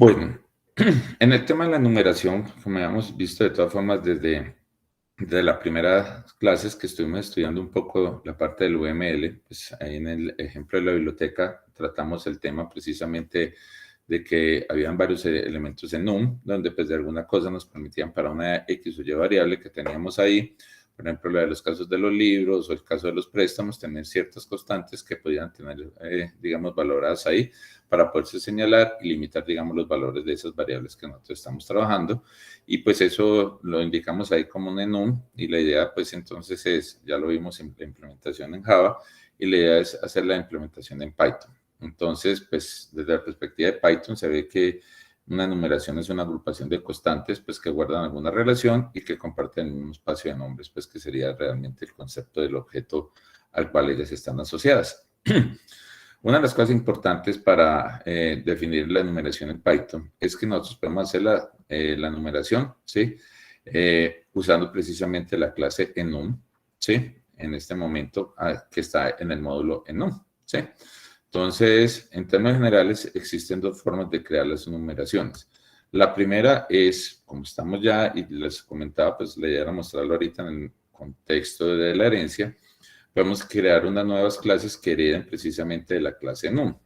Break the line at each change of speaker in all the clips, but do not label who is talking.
Bueno, en el tema de la numeración, como habíamos visto de todas formas desde las primeras clases que estuvimos estudiando un poco la parte del UML, pues ahí en el ejemplo de la biblioteca tratamos el tema precisamente de que habían varios elementos en NUM, donde pues de alguna cosa nos permitían para una X o Y variable que teníamos ahí, por ejemplo, la de los casos de los libros o el caso de los préstamos, tener ciertas constantes que podían tener, digamos, valoradas ahí para poderse señalar y limitar, digamos, los valores de esas variables que nosotros estamos trabajando. Y pues eso lo indicamos ahí como un enum y la idea pues entonces es, ya lo vimos en la implementación en Java y la idea es hacer la implementación en Python. Entonces, pues desde la perspectiva de Python se ve que una numeración es una agrupación de constantes pues que guardan alguna relación y que comparten el mismo espacio de nombres, pues que sería realmente el concepto del objeto al cual ellas están asociadas. Una de las cosas importantes para definir la numeración en Python es que nosotros podemos hacer la numeración, ¿sí? Usando precisamente la clase enum, ¿sí? En este momento que está en el módulo enum, ¿sí? Entonces, en términos generales, existen dos formas de crear las numeraciones. La primera es, como estamos ya, y les comentaba, pues la idea era mostrarlo ahorita en el contexto de la herencia, podemos crear unas nuevas clases que hereden precisamente de la clase num.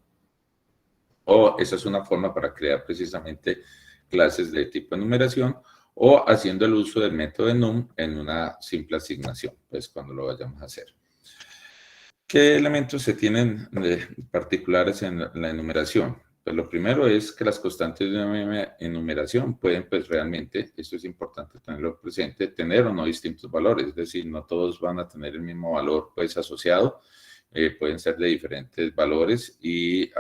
O esa es una forma para crear precisamente clases de tipo numeración o haciendo el uso del método de num en una simple asignación, pues cuando lo vayamos a hacer. ¿Qué elementos se tienen de particulares en la enumeración? Pues lo primero es que las constantes de una enumeración pueden, pues realmente, esto es importante tenerlo presente, tener o no distintos valores, es decir, no todos van a tener el mismo valor, pues asociado, pueden ser de diferentes valores y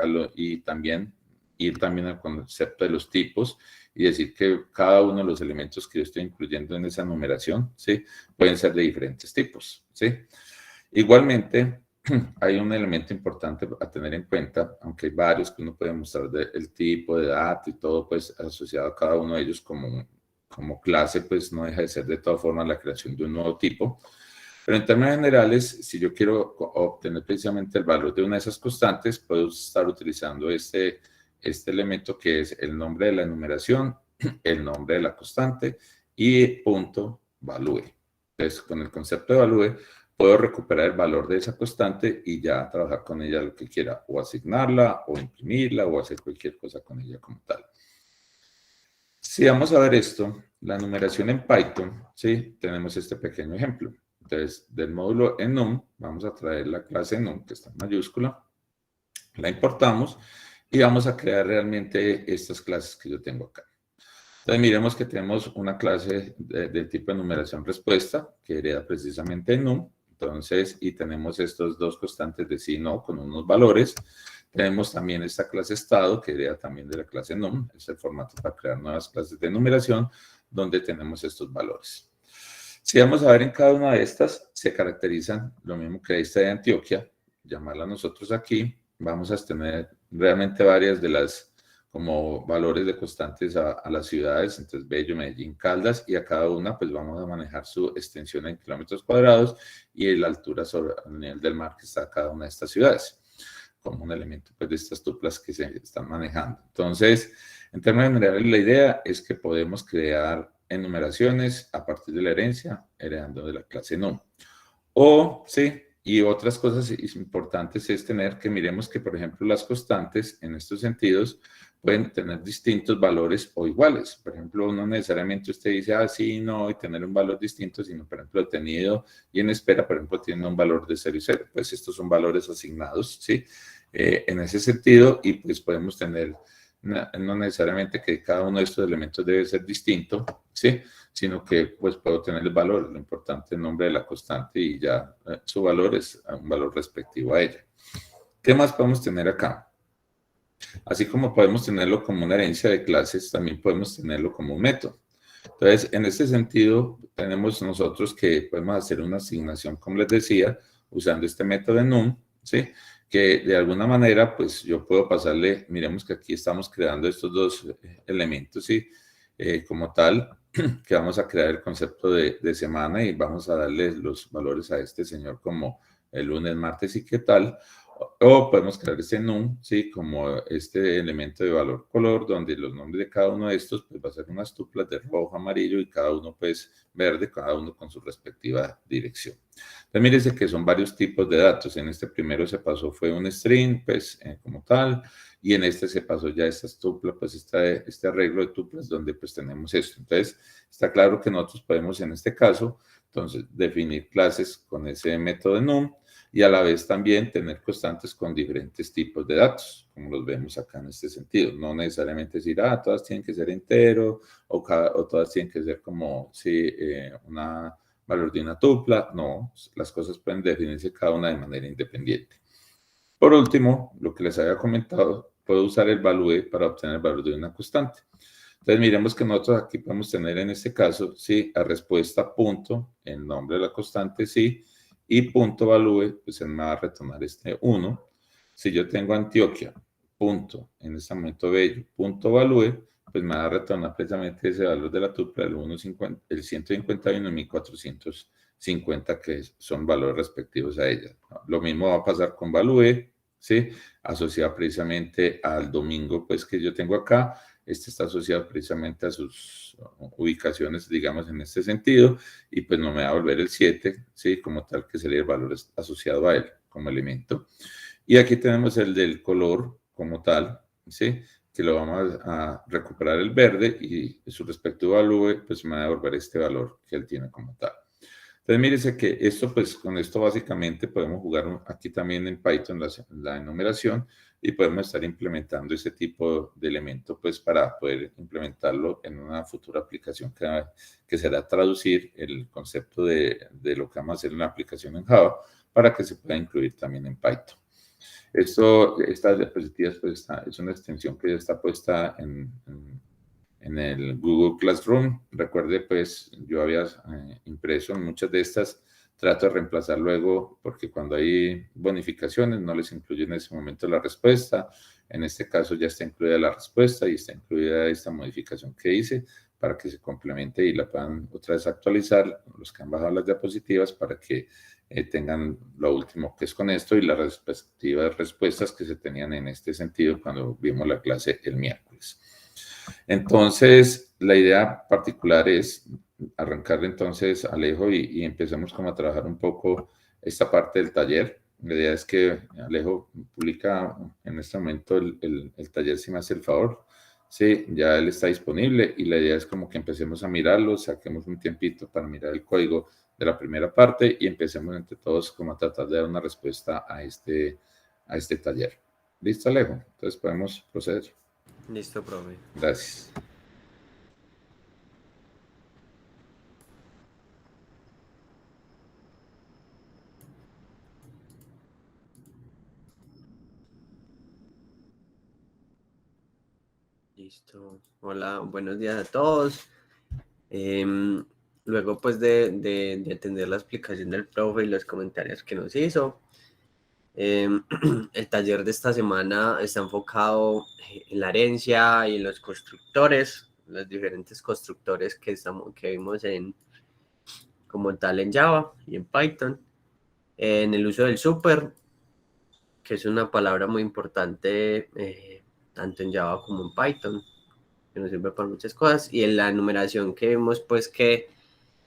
también ir también al concepto de los tipos y decir que cada uno de los elementos que yo estoy incluyendo en esa numeración, ¿sí? Pueden ser de diferentes tipos, ¿sí? Igualmente, hay un elemento importante a tener en cuenta, aunque hay varios que uno puede mostrar del tipo de dato y todo, pues asociado a cada uno de ellos como clase, pues no deja de ser de todas formas la creación de un nuevo tipo. Pero en términos generales, si yo quiero obtener precisamente el valor de una de esas constantes, puedo estar utilizando este elemento que es el nombre de la enumeración, el nombre de la constante y punto value. Entonces, con el concepto de value, puedo recuperar el valor de esa constante y ya trabajar con ella lo que quiera, o asignarla, o imprimirla, o hacer cualquier cosa con ella como tal. Si vamos a ver esto, la numeración en Python, ¿sí? Tenemos este pequeño ejemplo. Entonces, del módulo enum, vamos a traer la clase enum, que está en mayúscula, la importamos y vamos a crear realmente estas clases que yo tengo acá. Entonces, miremos que tenemos una clase del tipo de numeración respuesta, que hereda precisamente enum. Entonces, y tenemos estos dos constantes de sí y no con unos valores. Tenemos también esta clase estado, que hereda también de la clase num. Es el formato para crear nuevas clases de numeración, donde tenemos estos valores. Si vamos a ver en cada una de estas, se caracterizan lo mismo que esta de Antioquia, llamarla nosotros aquí. Vamos a tener realmente varias de las como valores de constantes a las ciudades, entonces Bello, Medellín, Caldas, y a cada una pues vamos a manejar su extensión en kilómetros cuadrados y la altura sobre el nivel del mar que está cada una de estas ciudades, como un elemento pues de estas tuplas que se están manejando. Entonces, en términos generales, la idea es que podemos crear enumeraciones a partir de la herencia, heredando de la clase num. O, sí, y otras cosas importantes es tener que miremos que, por ejemplo, las constantes en estos sentidos pueden tener distintos valores o iguales. Por ejemplo, no necesariamente usted dice, sí, no, y tener un valor distinto, sino, por ejemplo, el tenido y en espera, por ejemplo, tiene un valor de 0 y 0. Pues estos son valores asignados, ¿sí? En ese sentido, y pues podemos tener, no necesariamente que cada uno de estos elementos debe ser distinto, ¿sí? Sino que pues puedo tener el valor, lo importante es el nombre de la constante y ya su valor es un valor respectivo a ella. ¿Qué más podemos tener acá? Así como podemos tenerlo como una herencia de clases, también podemos tenerlo como un método. Entonces, en este sentido, tenemos nosotros que podemos hacer una asignación, como les decía, usando este método de num, ¿sí? Que de alguna manera, pues yo puedo pasarle, miremos que aquí estamos creando estos dos elementos, ¿sí? Como tal, que vamos a crear el concepto de semana y vamos a darle los valores a este señor como el lunes, martes y qué tal. O podemos crear este num, ¿sí? Como este elemento de valor color, donde los nombres de cada uno de estos pues va a ser unas tuplas de rojo, amarillo y cada uno pues verde, cada uno con su respectiva dirección. Entonces mírense que son varios tipos de datos. En este primero se pasó fue un string, pues como tal, y en este se pasó ya estas tuplas, pues este arreglo de tuplas donde pues tenemos esto. Entonces está claro que nosotros podemos en este caso entonces definir clases con ese método num y a la vez también tener constantes con diferentes tipos de datos, como los vemos acá en este sentido. No necesariamente decir, todas tienen que ser entero o todas tienen que ser como, sí, una valor de una tupla. No, las cosas pueden definirse cada una de manera independiente. Por último, lo que les había comentado, puedo usar el value para obtener el valor de una constante. Entonces, miremos que nosotros aquí podemos tener en este caso, sí, a respuesta punto, el nombre de la constante, sí, y punto value, pues él me va a retornar este 1. Si yo tengo Antioquia, punto, en este momento bello, punto value, pues me va a retornar precisamente ese valor de la tupla, el 150, el 151 y 1450, que son valores respectivos a ella. Lo mismo va a pasar con value, ¿sí? Asociado precisamente al domingo, pues que yo tengo acá. Este está asociado precisamente a sus ubicaciones, digamos, en este sentido, y pues no me va a volver el 7, ¿sí? Como tal, que sería el valor asociado a él como elemento. Y aquí tenemos el del color como tal, ¿sí? Que lo vamos a recuperar el verde y su respectivo valor, pues me va a devolver este valor que él tiene como tal. Entonces, mírese que esto, pues con esto básicamente podemos jugar aquí también en Python la enumeración y podemos estar implementando ese tipo de elemento, pues para poder implementarlo en una futura aplicación que será traducir el concepto de lo que vamos a hacer en la aplicación en Java para que se pueda incluir también en Python. Estas diapositivas, pues es una extensión que ya está puesta en el Google Classroom. Recuerde, pues yo había impreso muchas de estas, trato de reemplazar luego, porque cuando hay bonificaciones no les incluye en ese momento la respuesta. En este caso ya está incluida la respuesta y está incluida esta modificación que hice para que se complemente y la puedan otra vez actualizar los que han bajado las diapositivas para que tengan lo último que es con esto y las respectivas respuestas que se tenían en este sentido cuando vimos la clase el miércoles. Entonces, la idea particular es arrancar entonces, Alejo, y empecemos como a trabajar un poco esta parte del taller. La idea es que Alejo publica en este momento el taller, si me hace el favor. Sí, ya él está disponible y la idea es como que empecemos a mirarlo, saquemos un tiempito para mirar el código de la primera parte y empecemos entre todos como a tratar de dar una respuesta a este taller. ¿Listo, Alejo? Entonces podemos proceder.
Listo, profe.
Gracias.
Listo. Hola, buenos días a todos. Luego, pues, de atender la explicación del profe y los comentarios que nos hizo, el taller de esta semana está enfocado en la herencia y en los constructores, los diferentes constructores que vimos como tal en Java y en Python, en el uso del super, que es una palabra muy importante tanto en Java como en Python, que nos sirve para muchas cosas, y en la enumeración que vemos, pues que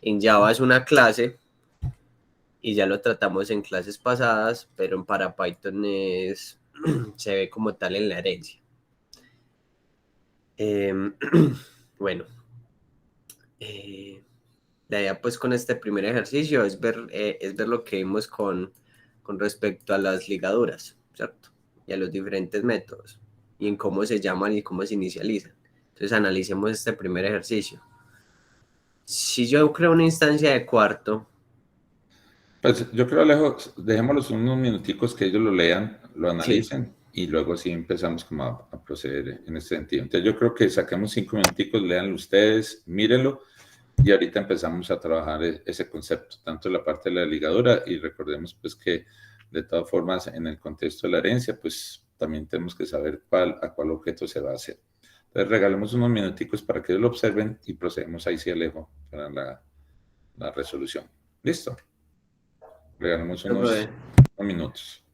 en Java es una clase, y ya lo tratamos en clases pasadas, pero para Python se ve como tal en la herencia. Bueno, la idea pues con este primer ejercicio es ver lo que vimos con respecto a las ligaduras, ¿cierto? Y a los diferentes métodos, y en cómo se llaman y cómo se inicializan. Entonces analicemos este primer ejercicio. Si yo creo una instancia de cuarto.
Pues yo creo, Alejo, dejémoslos unos minuticos que ellos lo lean, lo
Sí,
analicen y luego sí empezamos como a proceder en ese sentido. Entonces yo creo que saquemos 5 minuticos, leanlo ustedes, mírenlo y ahorita empezamos a trabajar ese concepto, tanto la parte de la ligadura y recordemos pues que de todas formas en el contexto de la herencia pues también tenemos que saber a cuál objeto se va a hacer. Entonces regalemos unos minuticos para que ellos lo observen y procedemos ahí sí, Alejo, para la resolución. ¿Listo? Regalamos
profe.
unos minutos.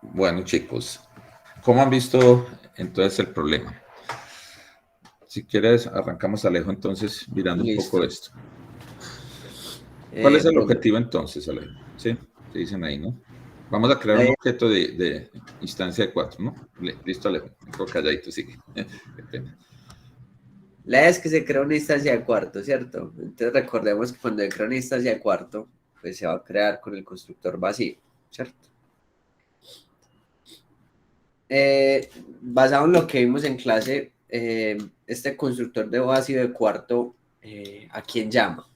Bueno, chicos, ¿cómo han visto entonces el problema? Si quieres, arrancamos, Alejo, entonces, mirando un poco
Listo.
esto. ¿Cuál es el
Bueno,
objetivo entonces, Alejo? Sí, se dicen ahí, ¿no? Vamos a crear un
la,
objeto de instancia de 4, ¿no? Listo, Alejo. Un poco calladito, sigue. Qué pena.
la idea es que se crea una instancia de cuarto, ¿cierto? Entonces recordemos que cuando se crea una instancia de cuarto, pues se va a crear con el constructor vacío, ¿cierto? Basado en lo que vimos en clase, este constructor de vacío de cuarto, ¿a quién llama?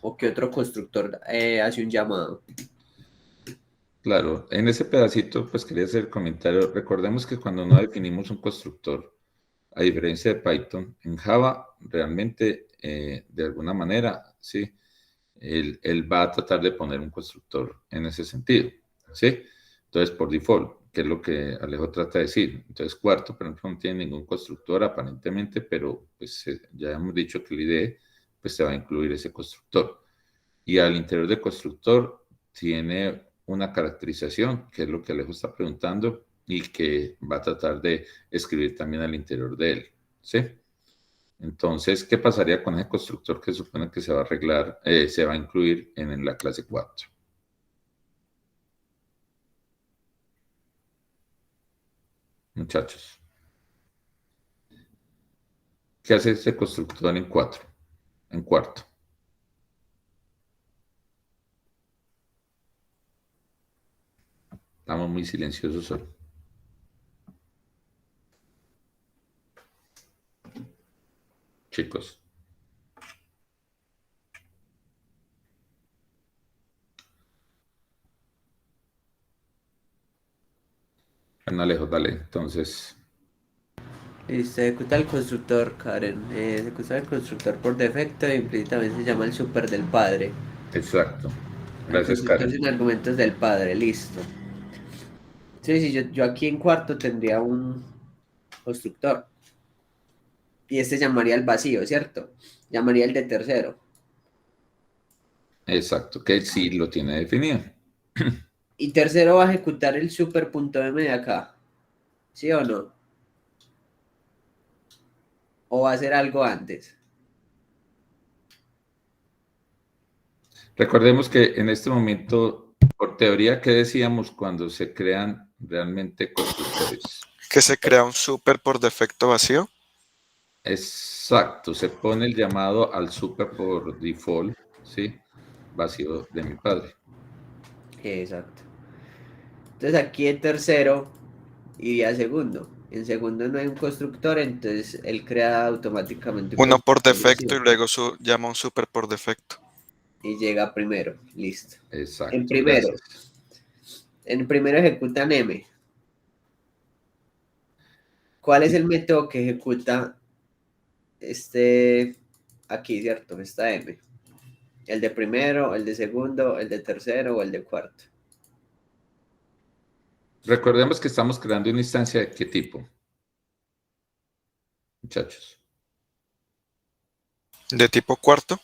¿O qué otro constructor hace un llamado?
Claro, en ese pedacito, pues quería hacer el comentario. Recordemos que cuando no definimos un constructor, a diferencia de Python, en Java realmente, de alguna manera, sí, él va a tratar de poner un constructor en ese sentido, ¿sí? Entonces, por default, que es lo que Alejo trata de decir. Entonces, cuarto, por ejemplo, no tiene ningún constructor aparentemente, pero pues ya hemos dicho que la IDE pues se va a incluir ese constructor. Y al interior del constructor tiene una caracterización, que es lo que Alejo está preguntando, y que va a tratar de escribir también al interior de él, ¿sí? Entonces, ¿qué pasaría con ese constructor que supone que se va a arreglar, se va a incluir en la clase 4? Muchachos, ¿qué hace este constructor en 4? En cuarto. Estamos muy silenciosos hoy. Chicos. Bueno, Alejo, dale. Entonces,
Listo, ejecuta el constructor, Karen. Ejecuta el constructor por defecto e implícitamente se llama el super del padre.
exacto.
El
Gracias,
constructor
Karen.
sin argumentos del padre, listo. Sí, sí, yo aquí en cuarto tendría un constructor. Y este llamaría al vacío, ¿cierto? Llamaría el de tercero.
Exacto, que sí lo tiene definido.
Y tercero va a ejecutar el super.m de acá. ¿Sí o no? ¿O va a hacer algo antes?
Recordemos que en este momento, por teoría, ¿qué decíamos cuando se crean realmente constructores?
Que se crea un super por defecto vacío.
Exacto, se pone el llamado al super por default, ¿sí? Vacío de mi padre.
Exacto. Entonces aquí en tercero iría segundo. En segundo no hay un constructor, entonces él crea automáticamente un
Uno por
constructor
defecto
vacío
y luego llama un super por defecto.
y llega primero. Listo. En
Exacto,
primero,
gracias.
en primero ejecutan M. ¿Cuál es el método que ejecuta este aquí, cierto? Esta M. El de primero, el de segundo, el de tercero o el de cuarto.
Recordemos que estamos creando una instancia de qué tipo, muchachos.
De tipo cuarto.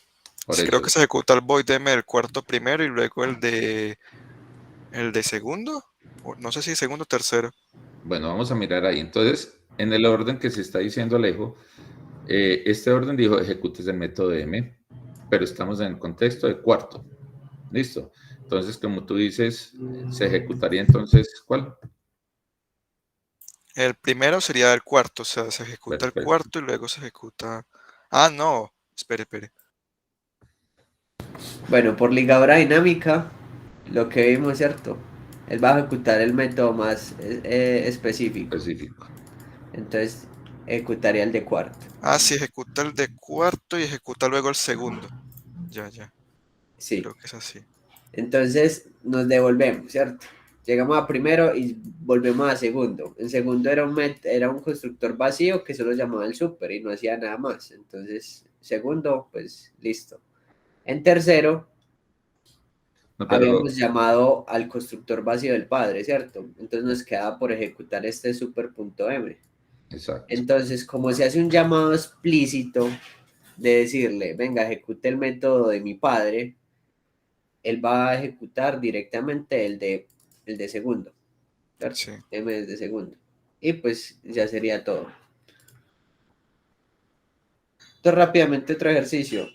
Por
Creo
eso.
que se ejecuta el void m del cuarto primero y luego el de segundo. No sé si segundo o tercero.
Bueno, vamos a mirar ahí. Entonces, en el orden que se está diciendo Alejo, este orden dijo ejecutes el método M, pero estamos en el contexto de cuarto. Listo. Entonces, como tú dices, se ejecutaría entonces, ¿cuál?
El primero sería el cuarto, o sea, se ejecuta el
Perfecto.
cuarto y luego se ejecuta. Ah, no. Espere.
Bueno, por ligadura dinámica, lo que vimos, ¿cierto? Él va a ejecutar el método más específico.
Específico.
Entonces, ejecutaría el de cuarto.
Ah, sí, ejecuta el de cuarto y ejecuta luego el segundo. Ya.
Sí.
Creo que es así.
Entonces, nos devolvemos, ¿cierto? Llegamos a primero y volvemos a segundo. En segundo era un constructor vacío que solo llamaba el super y no hacía nada más. Entonces, segundo, pues listo. En tercero,
No, pero,
habíamos llamado al constructor vacío del padre, ¿cierto? Entonces nos quedaba por ejecutar este super.m.
exacto.
Entonces, como se hace un llamado explícito de decirle, venga, ejecute el método de mi padre, él va a ejecutar directamente el de segundo, ¿cierto?
Sí.
M de segundo. Y pues ya sería todo. Entonces, rápidamente otro ejercicio.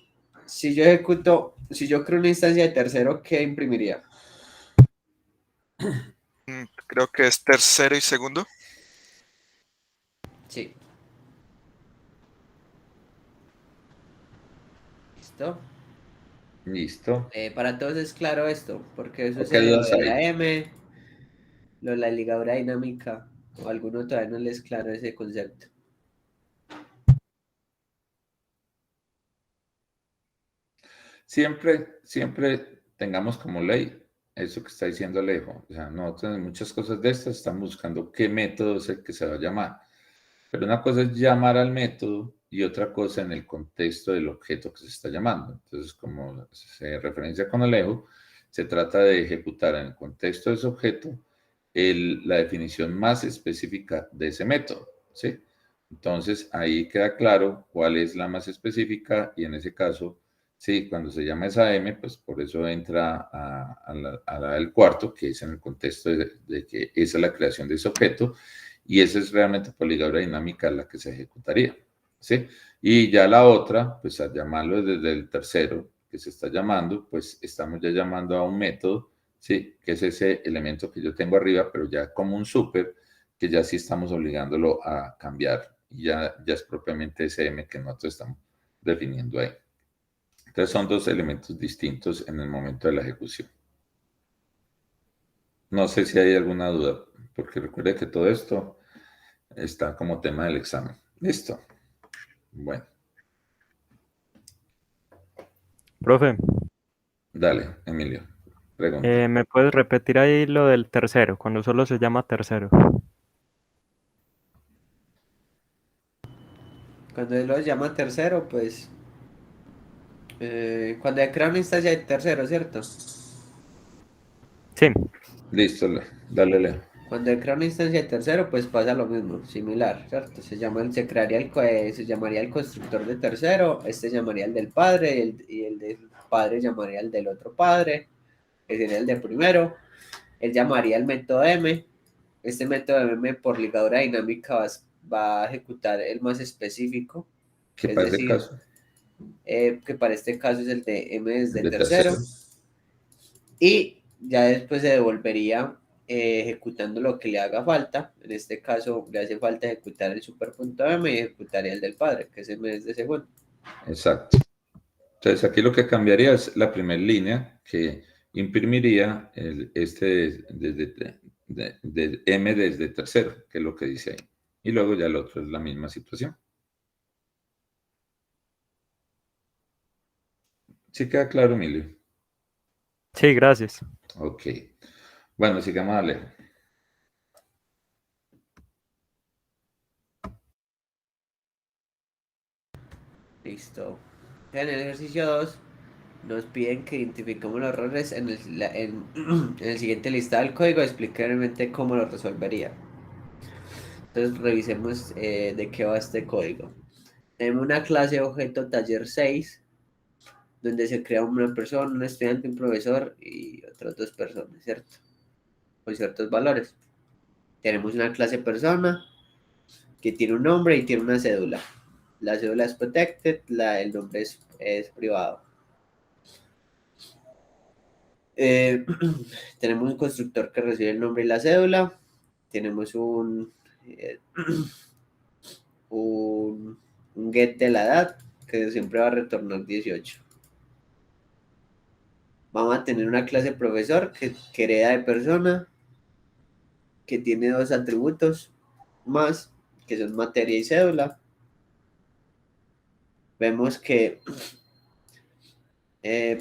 Si yo creo una instancia de tercero, ¿qué imprimiría?
Creo que es tercero y segundo.
Sí. ¿Listo?
Listo.
Para todos es claro esto, porque eso
¿O qué
sería lo
dudas
de la
hay?
M, lo de la ligadura dinámica, o a alguno todavía no les es claro ese concepto.
Siempre tengamos como ley eso que está diciendo Alejo. O sea, nosotros en muchas cosas de estas estamos buscando qué método es el que se va a llamar. Pero una cosa es llamar al método y otra cosa en el contexto del objeto que se está llamando. Entonces, como se referencia con Alejo, se trata de ejecutar en el contexto de ese objeto la definición más específica de ese método, ¿sí? Entonces, ahí queda claro cuál es la más específica y en ese caso, sí, cuando se llama esa M, pues por eso entra a la del cuarto, que es en el contexto de que esa es la creación de ese objeto y esa es realmente poligadra dinámica la que se ejecutaría, ¿sí? Y ya la otra, pues al llamarlo desde el tercero que se está llamando, pues estamos ya llamando a un método, ¿sí? Que es ese elemento que yo tengo arriba, pero ya como un súper, que ya sí estamos obligándolo a cambiar y ya es propiamente ese M que nosotros estamos definiendo ahí. Entonces son dos elementos distintos en el momento de la ejecución. No sé si hay alguna duda, porque recuerde que todo esto está como tema del examen. Listo. Bueno,
Profe,
dale, Emilio. Pregunta.
¿me puedes repetir ahí lo del tercero, cuando solo se llama tercero?
Cuando él lo llama tercero, pues cuando crea una instancia de tercero, ¿cierto?
Sí,
Listo, dale, Leo.
Cuando crea una instancia de tercero, pues pasa lo mismo, similar, ¿cierto? Se crearía se llamaría el constructor de tercero, este llamaría el del padre, y el del padre llamaría el del otro padre, que sería el de primero. Él llamaría el método M. Este método M por ligadura dinámica va a ejecutar el más específico,
¿Qué
es
pasa el
decir,
caso?
que para este caso es el de M desde
De
tercero,
tercero.
y ya después se devolvería ejecutando lo que le haga falta. En este caso le hace falta ejecutar el superpunto M y ejecutaría el del padre, que es M desde segundo.
Exacto. Entonces aquí lo que cambiaría es la primera línea que imprimiría de M desde tercero, que es lo que dice ahí. Y luego ya el otro es la misma situación. ¿Sí queda claro, Emilio?
sí, gracias.
Ok. Bueno, sigamos a leer.
Listo. En el ejercicio 2 nos piden que identifiquemos los errores en el siguiente listado del código, explique brevemente cómo lo resolvería. Entonces revisemos de qué va este código. Tenemos una clase objeto taller 6 donde se crea una persona, un estudiante, un profesor y otras dos personas, ¿cierto? Con ciertos valores. Tenemos una clase persona que tiene un nombre y tiene una cédula. La cédula es protected, el nombre es privado. Eh, tenemos un constructor que recibe el nombre y la cédula. Tenemos eh, un get de la edad que siempre va a retornar 18. Vamos a tener una clase profesor que hereda de persona, que tiene dos atributos más, que son materia y cédula. Vemos que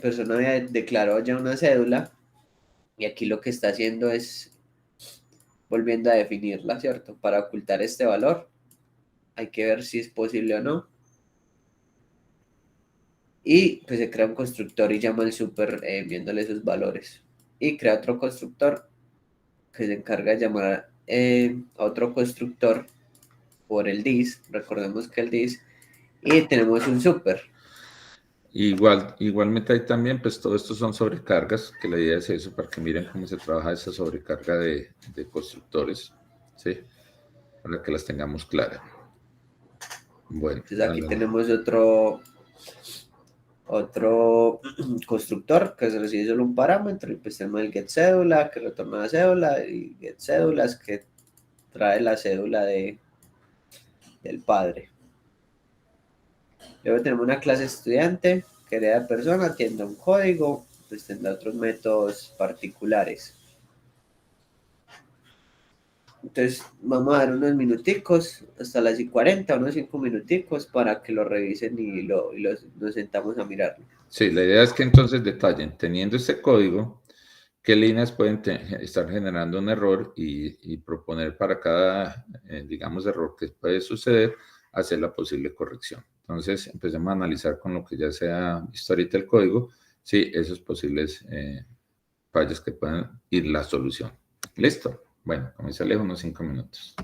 persona había declarado ya una cédula y aquí lo que está haciendo es volviendo a definirla, ¿cierto? Para ocultar este valor. Hay que ver si es posible o no. Y pues se crea un constructor y llama al super enviándole esos valores. Y crea otro constructor que se encarga de llamar a otro constructor por el dis. Recordemos que el dis Y tenemos un super.
Igualmente ahí también, pues todo esto son sobrecargas, que la idea es eso, para que miren cómo se trabaja esa sobrecarga de constructores, ¿sí? Para que las tengamos claras. Bueno,
Entonces aquí tenemos otro constructor que se recibe solo un parámetro y pues tenemos el get cédula que retorna la cédula y get cédulas que trae la cédula del padre. Luego tenemos una clase estudiante que hereda persona, tiene un código, pues tendrá otros métodos particulares. Entonces vamos a dar unos minuticos, hasta las 40, unos 5 minuticos para que lo revisen y nos sentamos a mirarlo.
sí, la idea es que entonces detallen, teniendo este código, qué líneas pueden estar generando un error y proponer para cada, digamos, error que puede suceder, hacer la posible corrección. Entonces, empecemos a analizar con lo que ya se ha visto ahorita el código, sí, esos posibles fallos que puedan ir la solución. ¿Listo? Bueno, comienza lejos unos 5 minutos.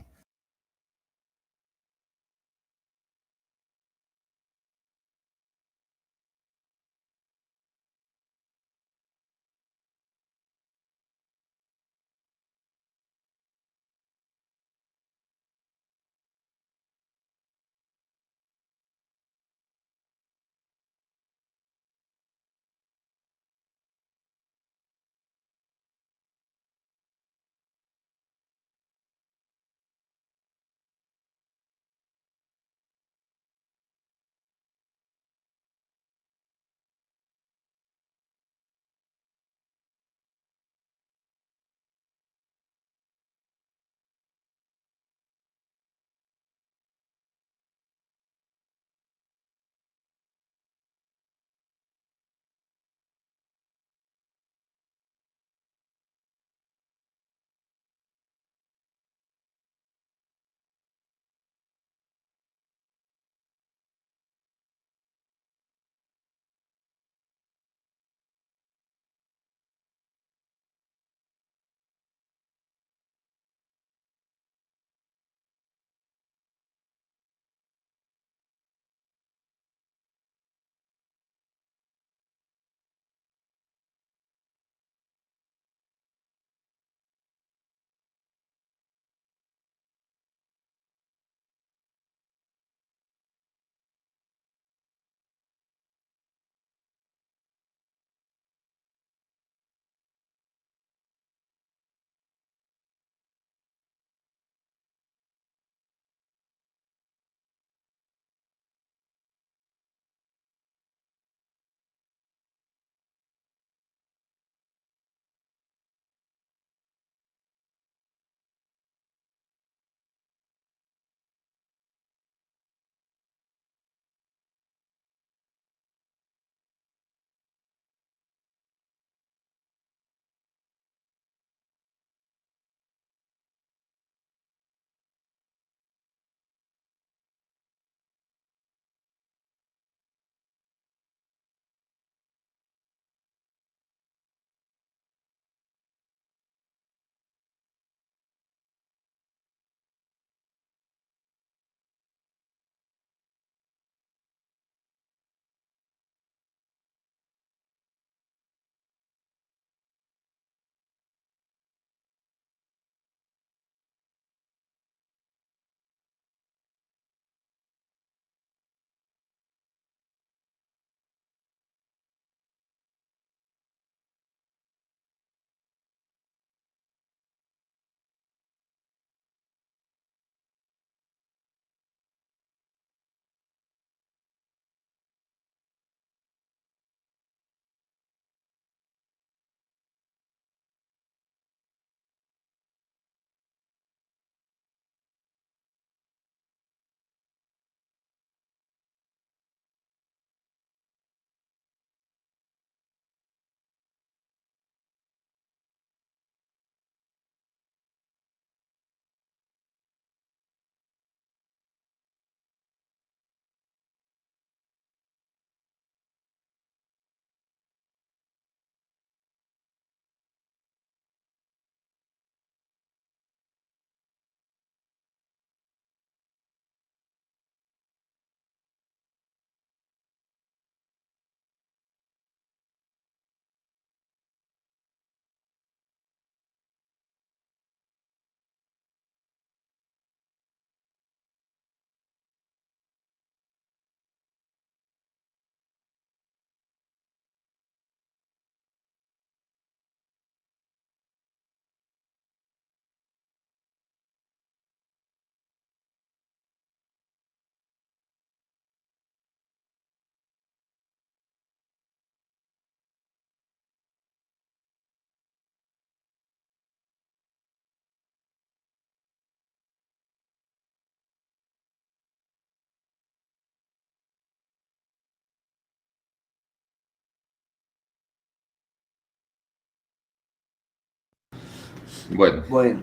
Bueno,
Bueno,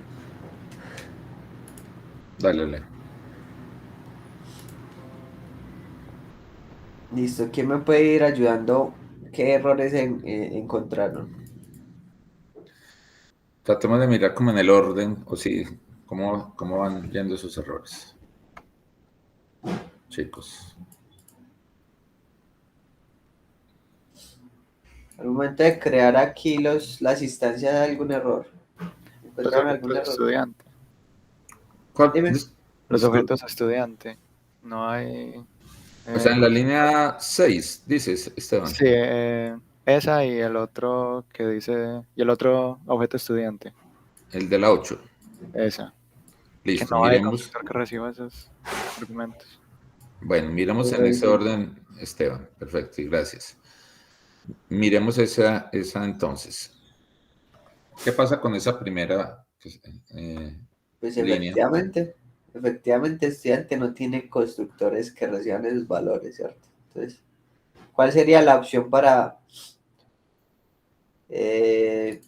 dale, dale.
listo. ¿Quién me puede ir ayudando? ¿Qué errores encontraron?
Tratemos de mirar como en el orden, o sí, cómo van yendo esos errores, chicos.
Al momento de crear aquí las instancias, ¿hay algún error?
Los
¿Encontraron algún
objetos
error?
estudiante.
¿Cuál?
Dime.
Los objetos estudiante. No hay.
O sea, en la
Pues,
línea 6, dices, Esteban,
sí, esa y el otro que dice. Y el otro objeto estudiante.
el de la 8.
Esa. Que
Listo,
no hay
miremos.
constructor que reciba esos argumentos.
Bueno, miremos en ese
Revisemos.
orden, Esteban. Perfecto, y gracias. Miremos esa entonces. ¿Qué pasa con esa primera
Pues
línea?
efectivamente, estudiante no tiene constructores que reciban esos valores, ¿cierto? Entonces, ¿cuál sería la opción para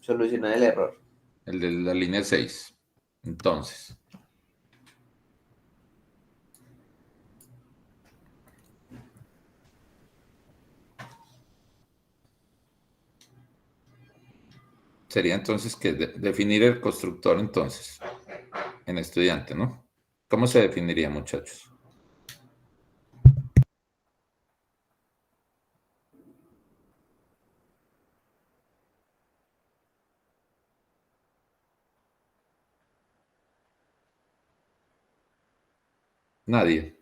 solucionar el error?
El de la línea 6. Entonces, sería entonces que definir el constructor entonces en estudiante, ¿no? ¿Cómo se definiría, muchachos? Nadie.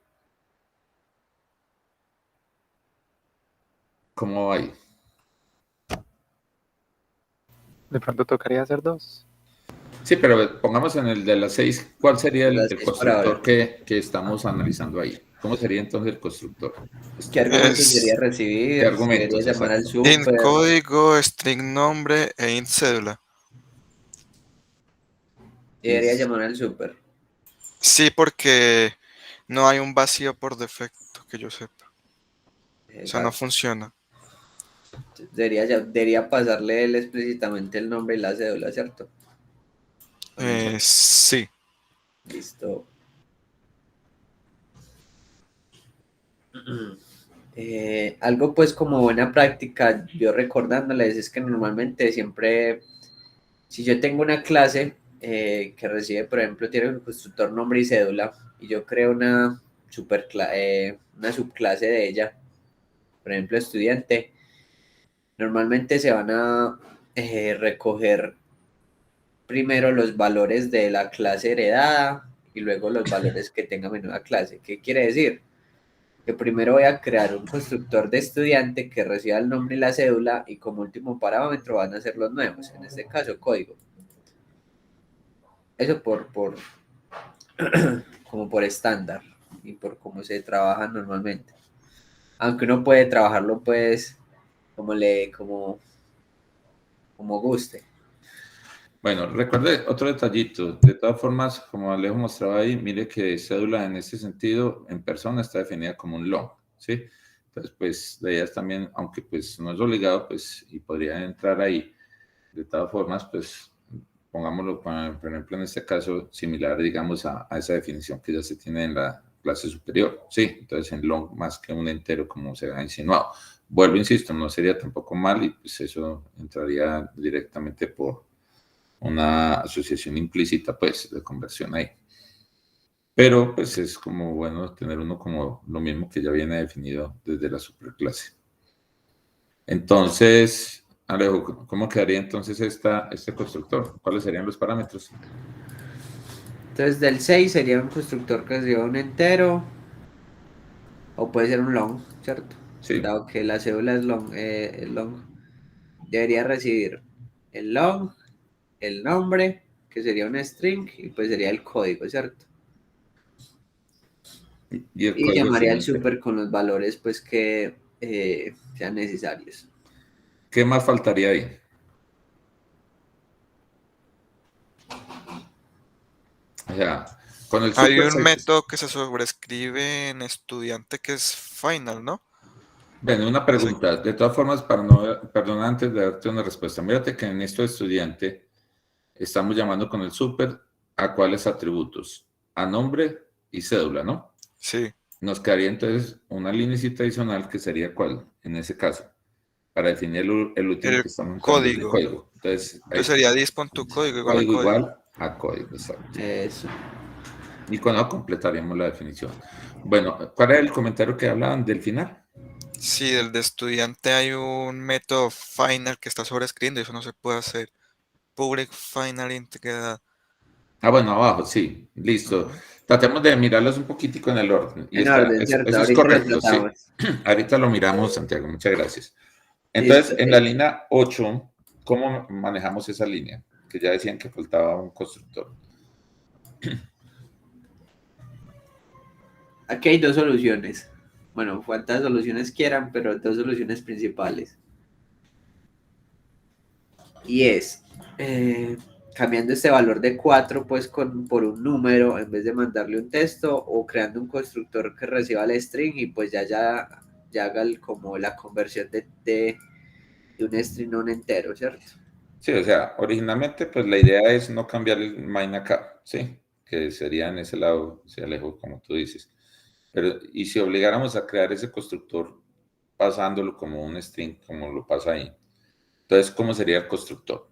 ¿Cómo va ahí?
De pronto tocaría hacer dos.
Sí, pero pongamos en el de las 6, ¿cuál sería
Las
el
6 por ahora.
constructor que estamos analizando ahí? ¿Cómo sería entonces el constructor?
¿Qué argumentos debería
Es
¿Qué
recibir?
argumentos?
¿Debería llamar al
Exacto.
int
super?
código, string nombre e int cédula.
Debería llamar al super.
Sí, porque no hay un vacío por defecto, que yo sepa. O sea, no
Exacto.
funciona.
Debería pasarle él explícitamente el nombre y la cédula, ¿cierto?
Sí.
Listo. Algo pues como buena práctica, yo recordándoles, es que normalmente siempre, si yo tengo una clase que recibe, por ejemplo, tiene un constructor nombre y cédula, y yo creo una una subclase de ella, por ejemplo, estudiante, normalmente se van a recoger primero los valores de la clase heredada y luego los valores que tenga mi nueva clase. ¿Qué quiere decir? Que primero voy a crear un constructor de estudiante que reciba el nombre y la cédula y como último parámetro van a ser los nuevos, en este caso código. Eso como por estándar y por cómo se trabaja normalmente. Aunque uno puede trabajarlo pues como guste.
Bueno, recuerde otro detallito. De todas formas, como Alejo mostraba ahí, mire que cédula en este sentido, en persona, está definida como un long, ¿sí? Entonces, pues, la idea es también, aunque pues no es obligado, pues, y podría entrar ahí. De todas formas, pues, pongámoslo, por ejemplo, en este caso, similar, digamos, a esa definición que ya se tiene en la clase superior, ¿sí? Entonces, en long más que un entero, como se ha insinuado. Vuelvo, insisto, no sería tampoco mal y pues eso entraría directamente por una asociación implícita, pues, de conversión ahí. Pero, pues, es como bueno tener uno como lo mismo que ya viene definido desde la superclase. Entonces, Alejo, ¿cómo quedaría entonces este constructor? ¿Cuáles serían los parámetros?
Entonces del 6 sería un constructor que reciba un entero o puede ser un long, ¿cierto?
Sí,
Dado que la cédula es long, debería recibir el long, el nombre, que sería un string, y pues sería el código, ¿cierto?
y el
Y
código
llamaría al
siguiente.
super con los valores pues que sean necesarios.
¿Qué más faltaría ahí? O sea, con el
Hay
super
un método que se sobrescribe en estudiante que es final, ¿no?
Bueno, una
Ese-
pregunta. De todas formas, para no, perdona antes de darte una respuesta. Mírate que en esto de estudiante, estamos llamando con el super a cuáles atributos, a nombre y cédula, ¿no?
Sí.
Nos quedaría entonces una linecita adicional que sería ¿cuál? En ese caso, para definir el último
El
que estamos usando, el de
código.
código. Entonces, ahí
Entonces sería dis.código igual a
código
código.
igual a código, exacto.
Eso.
Y con eso completaríamos la definición. Bueno, ¿cuál era el comentario que hablaban del final?
Sí, del de estudiante hay un método final que está sobrescribiendo y eso no se puede hacer. Public final integrada.
Ah, bueno, abajo, sí, listo.
Ajá.
Tratemos de mirarlos un poquitico en el orden. Y
En orden,
eso
¿cierto?
es
Ahorita lo
correcto, sí.
tratamos.
Ahorita lo miramos, Santiago, muchas gracias.
Listo.
Entonces, en la línea 8, ¿cómo manejamos esa línea? Que ya decían que faltaba un constructor.
Aquí hay dos soluciones. Bueno, cuantas soluciones quieran, pero dos soluciones principales. Y es cambiando este valor de 4 pues por un número en vez de mandarle un texto, o creando un constructor que reciba el string y pues ya haga como la conversión de un string a un entero, ¿cierto?
Sí, o sea, originalmente pues la idea es no cambiar el main acá, ¿sí? Que sería en ese lado, se alejó como tú dices. Pero, y si obligáramos a crear ese constructor pasándolo como un string, como lo pasa ahí, entonces, ¿cómo sería el constructor?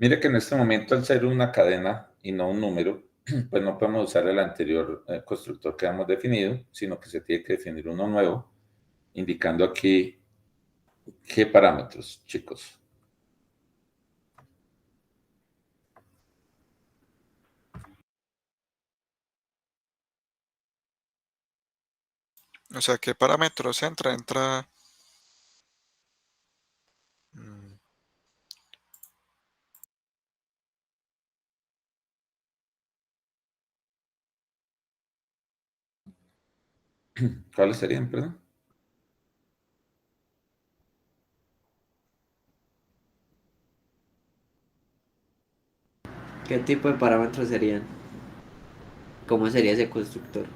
Mire que en este momento, al ser una cadena y no un número, pues no podemos usar el anterior constructor que hemos definido, sino que se tiene que definir uno nuevo, indicando aquí qué parámetros, chicos.
O sea, ¿qué parámetros entra?
¿Cuáles serían, perdón?
¿Qué tipo de parámetros serían? ¿Cómo sería ese constructor?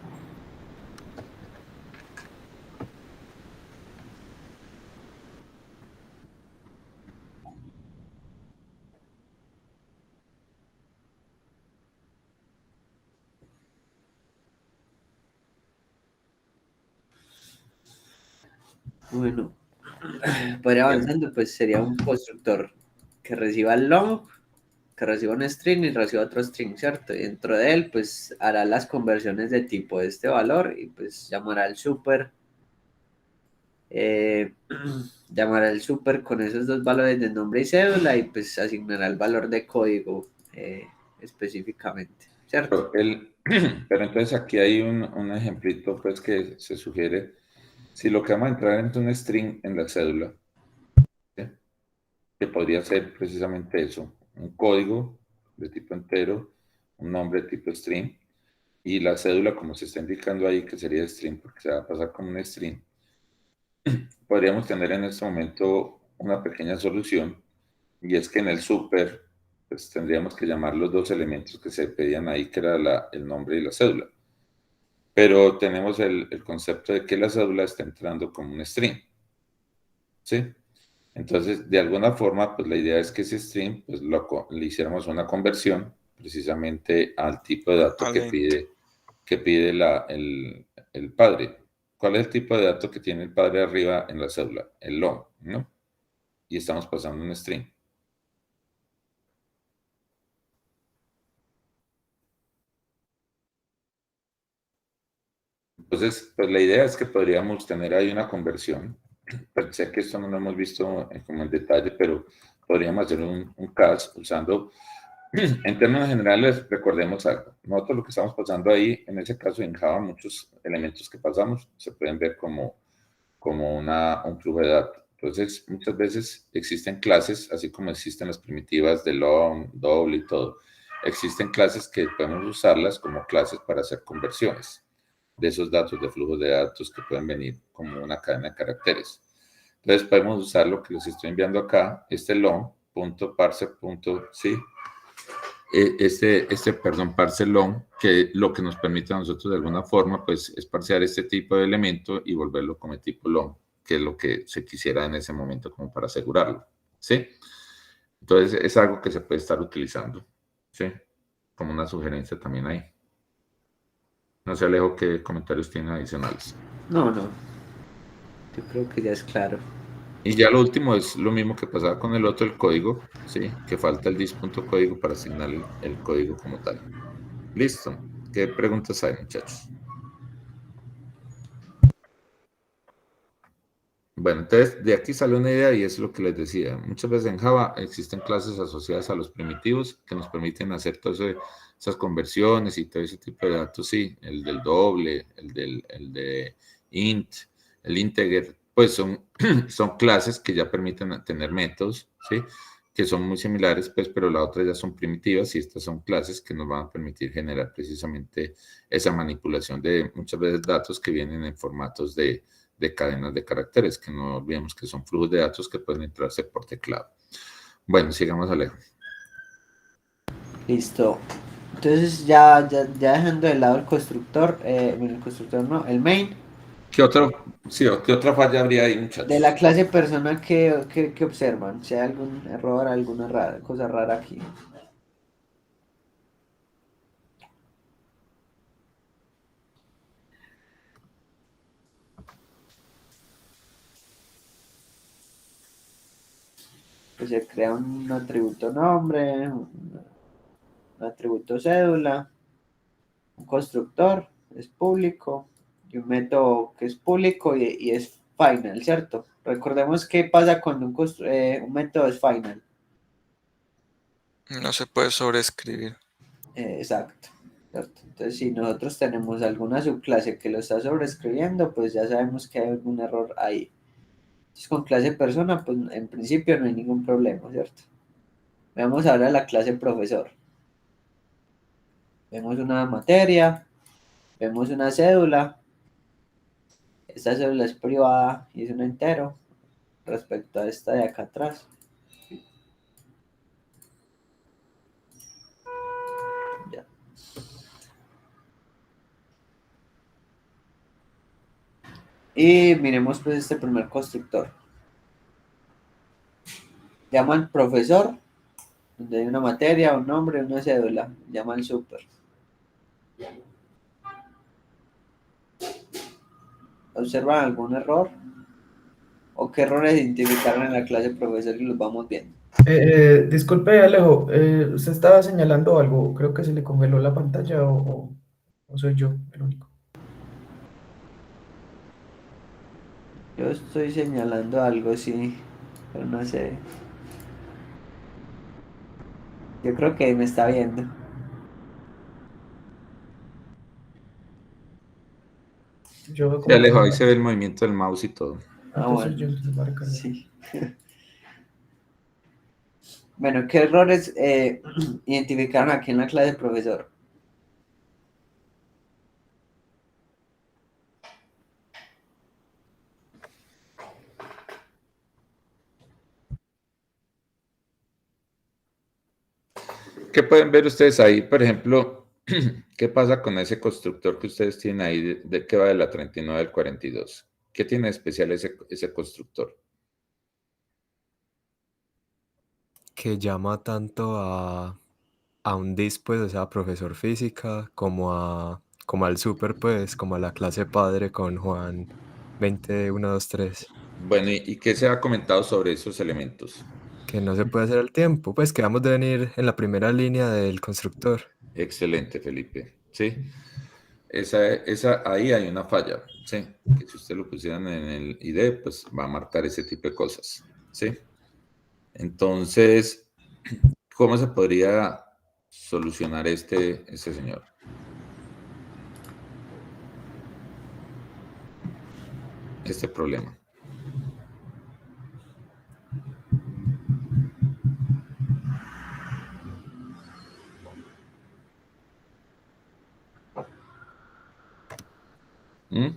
Bueno, para ir avanzando, pues sería un constructor que reciba el long, que reciba un string y reciba otro string, ¿cierto? Y dentro de él, pues hará las conversiones de tipo de este valor y pues llamará al super, eh, llamará al super con esos dos valores de nombre y cédula y pues asignará el valor de código específicamente, ¿cierto?
Pero entonces aquí hay un ejemplito pues que se sugiere, si lo que vamos a entrar en un string en la cédula, ¿sí? Que podría ser precisamente eso, un código de tipo entero, un nombre de tipo string, y la cédula, como se está indicando ahí, que sería string, porque se va a pasar como un string, podríamos tener en este momento una pequeña solución, y es que en el super, pues tendríamos que llamar los dos elementos que se pedían ahí, que era el nombre y la cédula. Pero tenemos el concepto de que la cédula está entrando como un string, ¿sí? Entonces, de alguna forma, pues la idea es que ese string, pues le hiciéramos una conversión precisamente al tipo de dato que pide el padre. ¿Cuál es el tipo de dato que tiene el padre arriba en la cédula? El long, ¿no? Y estamos pasando un string. Entonces, pues la idea es que podríamos tener ahí una conversión. Pues sé que esto no lo hemos visto como en detalle, pero podríamos hacer un cast usando, en términos generales, recordemos algo. Nosotros lo que estamos pasando ahí, en ese caso en Java, muchos elementos que pasamos se pueden ver como un flujo de datos. Entonces, muchas veces existen clases, así como existen las primitivas de long, double y todo. Existen clases que podemos usarlas como clases para hacer conversiones de esos datos, de flujos de datos que pueden venir como una cadena de caracteres. Entonces podemos usar lo que les estoy enviando acá, este long.parser.sí, perdón, parcelón, que lo que nos permite a nosotros de alguna forma, pues, es parsear este tipo de elemento y volverlo como tipo long, que es lo que se quisiera en ese momento como para asegurarlo, ¿sí? Entonces, es algo que se puede estar utilizando, ¿sí? Como una sugerencia también ahí. No sé, Alejo, qué comentarios tienen adicionales.
No, no, yo creo que ya es claro.
Y ya lo último es lo mismo que pasaba con el otro, el código, ¿sí? Que falta el dis.código para asignar el código como tal. Listo. ¿Qué preguntas hay, muchachos? Bueno, entonces de aquí sale una idea y es lo que les decía. Muchas veces en Java existen clases asociadas a los primitivos que nos permiten hacer todas esas conversiones y todo ese tipo de datos, sí, el del doble, el de int, el integer, pues son, son clases que ya permiten tener métodos, sí, que son muy similares, pues, pero las otras ya son primitivas y estas son clases que nos van a permitir generar precisamente esa manipulación de muchas veces datos que vienen en formatos de cadenas de caracteres, que no olvidemos que son flujos de datos que pueden entrarse por teclado. Bueno, sigamos, Alejo.
Listo. Entonces ya dejando de lado el constructor, bueno, el constructor no, el main,
¿Qué otro, sí, qué otra falla habría ahí,
de la
muchachos?
clase persona que observan, si hay algún error, alguna cosa rara aquí. Pues se crea un atributo nombre, un atributo cédula, un constructor, es público, y un método que es público y es final, ¿cierto? Recordemos qué pasa cuando un método es final.
No se puede sobreescribir.
Exacto, ¿cierto? Entonces, si nosotros tenemos alguna subclase que lo está sobreescribiendo, pues ya sabemos que hay algún error ahí. Entonces, con clase persona, pues en principio no hay ningún problema, ¿cierto? Vamos ahora a la clase profesor. Vemos una materia, vemos una cédula. Esta cédula es privada y es un entero respecto a esta de acá atrás. Ya. Y miremos pues este primer constructor. Llama al profesor, donde hay una materia, un nombre, una cédula. Llama al super. ¿Observan algún error? ¿O qué errores identificaron en la clase profesor y los vamos viendo?
Disculpe, Alejo, usted estaba señalando algo, creo que se le congeló la pantalla o soy yo el único.
Yo estoy señalando algo, sí, pero no sé. Yo creo que me está viendo.
Yo veo
Sí,
como que
Alejo,
se
ahí se ve
marca.
el movimiento del mouse y todo.
Ah,
Entonces soy
bueno,
yo, entonces va a recargar.
sí. Bueno, ¿qué errores identificaron aquí en la clase profesor?
¿Qué pueden ver ustedes ahí? Por ejemplo, ¿qué pasa con ese constructor que ustedes tienen ahí de que va de la 39 al 42? ¿Qué tiene de especial ese constructor?
Que llama tanto a un dis, pues, o sea, profesor física, como al super, pues, como a la clase padre con Juan 20123,
Bueno, ¿y qué se ha comentado sobre esos elementos?
que no se puede hacer al tiempo, pues, que vamos a venir en la primera línea del constructor.
Excelente, Felipe. Sí, ahí hay una falla. Sí, que si usted lo pusieran en el ID, pues va a marcar ese tipo de cosas. Sí. Entonces, ¿cómo se podría solucionar este señor? Este problema. ¿Mm?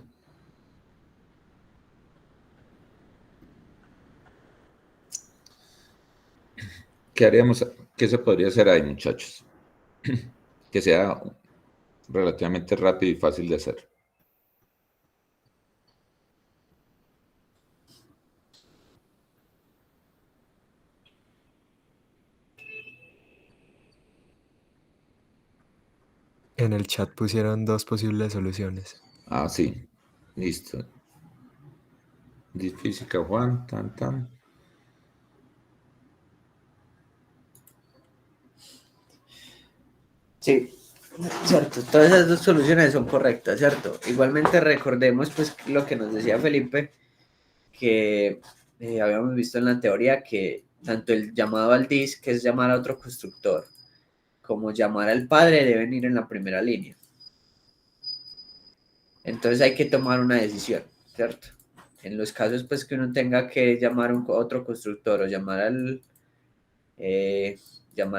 ¿Qué haríamos? ¿Qué se podría hacer ahí, muchachos? que sea relativamente rápido y fácil de hacer.
En el chat pusieron dos posibles soluciones.
Ah, sí, listo. Física, Juan, tan, tan.
Sí, cierto, todas esas dos soluciones son correctas, ¿cierto? Igualmente recordemos pues lo que nos decía Felipe, que habíamos visto en la teoría que tanto el llamado al dis, que es llamar a otro constructor, como llamar al padre deben ir en la primera línea. Entonces hay que tomar una decisión, ¿cierto? En los casos pues que uno tenga que llamar a otro constructor o llamar a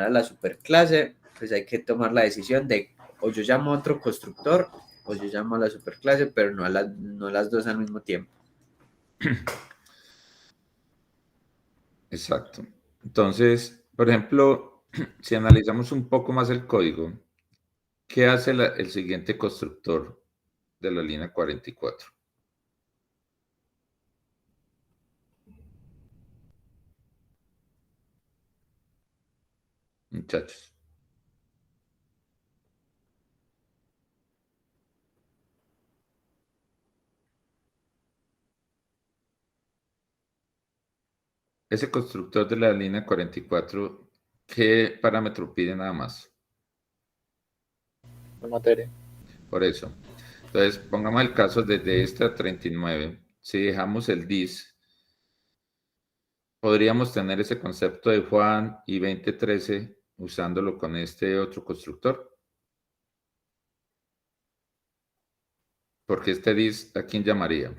la superclase, pues hay que tomar la decisión de o yo llamo a otro constructor o yo llamo a la superclase, pero no las dos al mismo tiempo.
Exacto. Entonces, por ejemplo, si analizamos un poco más el código, ¿qué hace el siguiente constructor de la línea 44? Muchachos. Ese constructor de la línea 44, ¿qué parámetro pide nada más?
La materia.
Por eso. Entonces, pongamos el caso desde esta 39. Si dejamos el dis, podríamos tener ese concepto de Juan y 2013 usándolo con este otro constructor. Porque este dis, ¿a quién llamaría?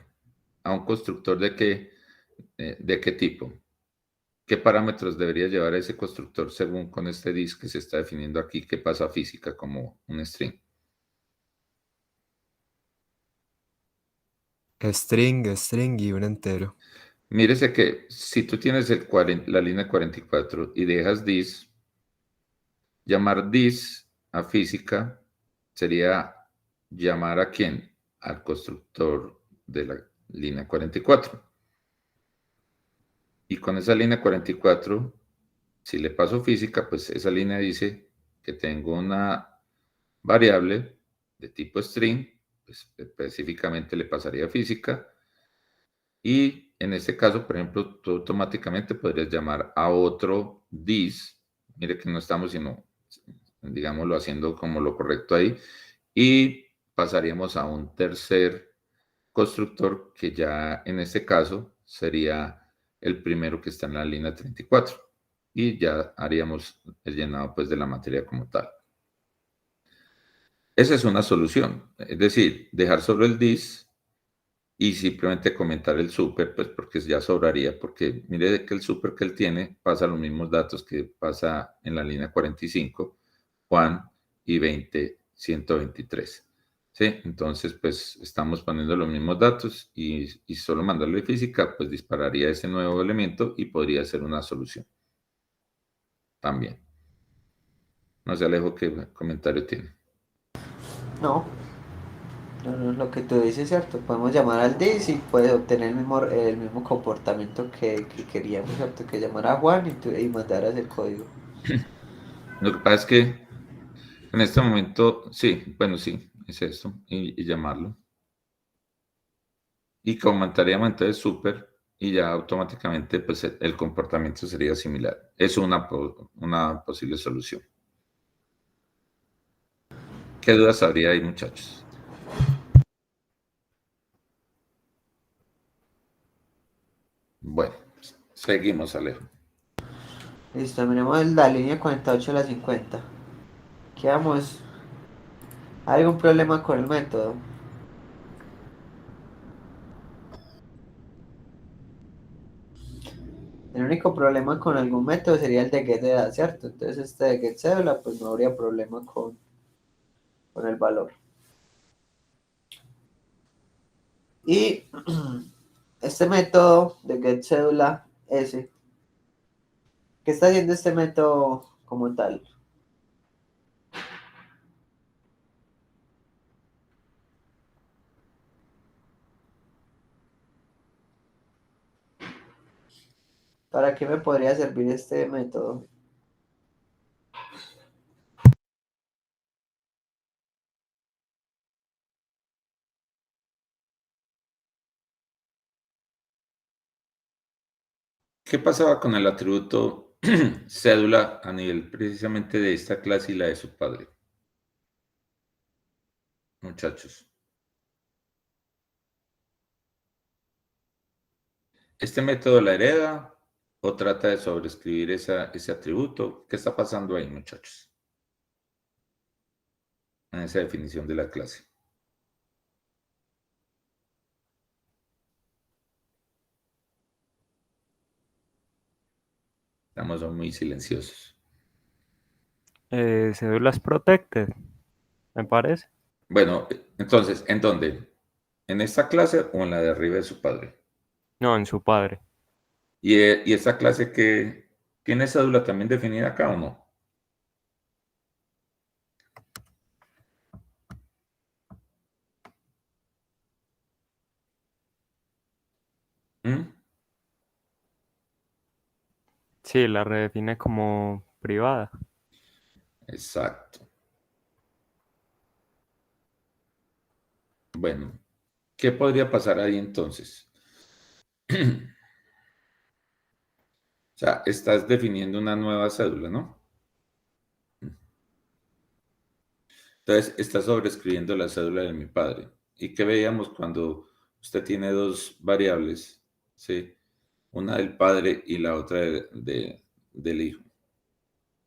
¿A un constructor de qué tipo? ¿Qué parámetros debería llevar ese constructor según con este dis que se está definiendo aquí que pasa a física como un string?
String y un entero.
Mírese que si tú tienes la línea 44 y dejas dis, llamar dis a física sería llamar a quién? Al constructor de la línea 44. Y con esa línea 44, si le paso física, pues esa línea dice que tengo una variable de tipo string, pues específicamente le pasaría física. Y en este caso, por ejemplo, tú automáticamente podrías llamar a otro dis. Mire que no estamos sino, digámoslo, haciendo como lo correcto ahí. Y pasaríamos a un tercer constructor que ya en este caso sería el primero que está en la línea 34. Y ya haríamos el llenado pues de la materia como tal. Esa es una solución. Es decir, dejar solo el dis y simplemente comentar el super, pues porque ya sobraría, porque mire que el super que él tiene pasa los mismos datos que pasa en la línea 45, Juan y 123. ¿Sí? Entonces, pues estamos poniendo los mismos datos y solo mandarle física, pues dispararía ese nuevo elemento y podría ser una solución. También. No sé, Alejo, qué comentario tiene.
No, lo que tú dices es cierto. Podemos llamar al dis y puedes obtener el mismo comportamiento que queríamos, ¿cierto? Que llamar a Juan y mandaras el código.
Lo que pasa es que en este momento, sí, bueno, sí, es esto, y llamarlo. Y comentaríamos entonces super y ya automáticamente pues el comportamiento sería similar. Es una posible solución. ¿Qué dudas habría ahí, muchachos? Bueno, seguimos, Alejo.
Listo, miremos la línea 48 a la 50. Quedamos. ¿Hay algún problema con el método? El único problema con algún método sería el de get de edad, ¿cierto? Entonces este de get cédula, pues no habría problema con el valor. Y este método de get cédula S, ¿qué está haciendo este método como tal? ¿Para qué me podría servir este método?
¿Qué pasaba con el atributo cédula a nivel precisamente de esta clase y la de su padre? Muchachos. ¿Este método la hereda o trata de sobreescribir ese atributo? ¿Qué está pasando ahí, muchachos? En esa definición de la clase. Estamos muy silenciosos.
Cédulas protected, me parece.
Bueno, entonces, ¿en dónde? ¿En esta clase o en la de arriba de su padre?
No, en su padre.
¿Y esta clase que tiene cédula también definida acá o no? ¿Mm?
Sí, la redefine como privada.
Exacto. Bueno, ¿qué podría pasar ahí entonces? O sea, estás definiendo una nueva cédula, ¿no? Entonces, estás sobreescribiendo la cédula de mi padre. ¿Y qué veíamos cuando usted tiene dos variables? ¿Sí? Una del padre y la otra del hijo.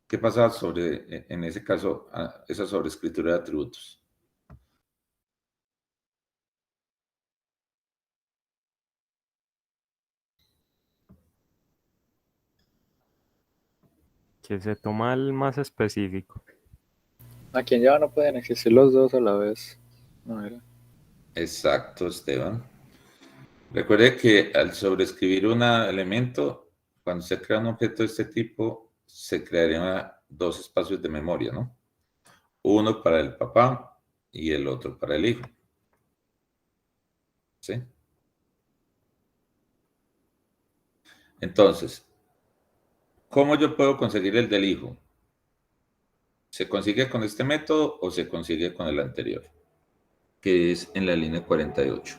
¿Qué pasa en ese caso, esa sobreescritura de atributos?
Que se toma el más específico.
Aquí en Java no pueden existir los dos a la vez. No era.
Exacto, Esteban. Recuerde que al sobreescribir un elemento, cuando se crea un objeto de este tipo, se crearían dos espacios de memoria, ¿no? Uno para el papá y el otro para el hijo. ¿Sí? Entonces, ¿cómo yo puedo conseguir el del hijo? ¿Se consigue con este método o se consigue con el anterior? Que es en la línea 48.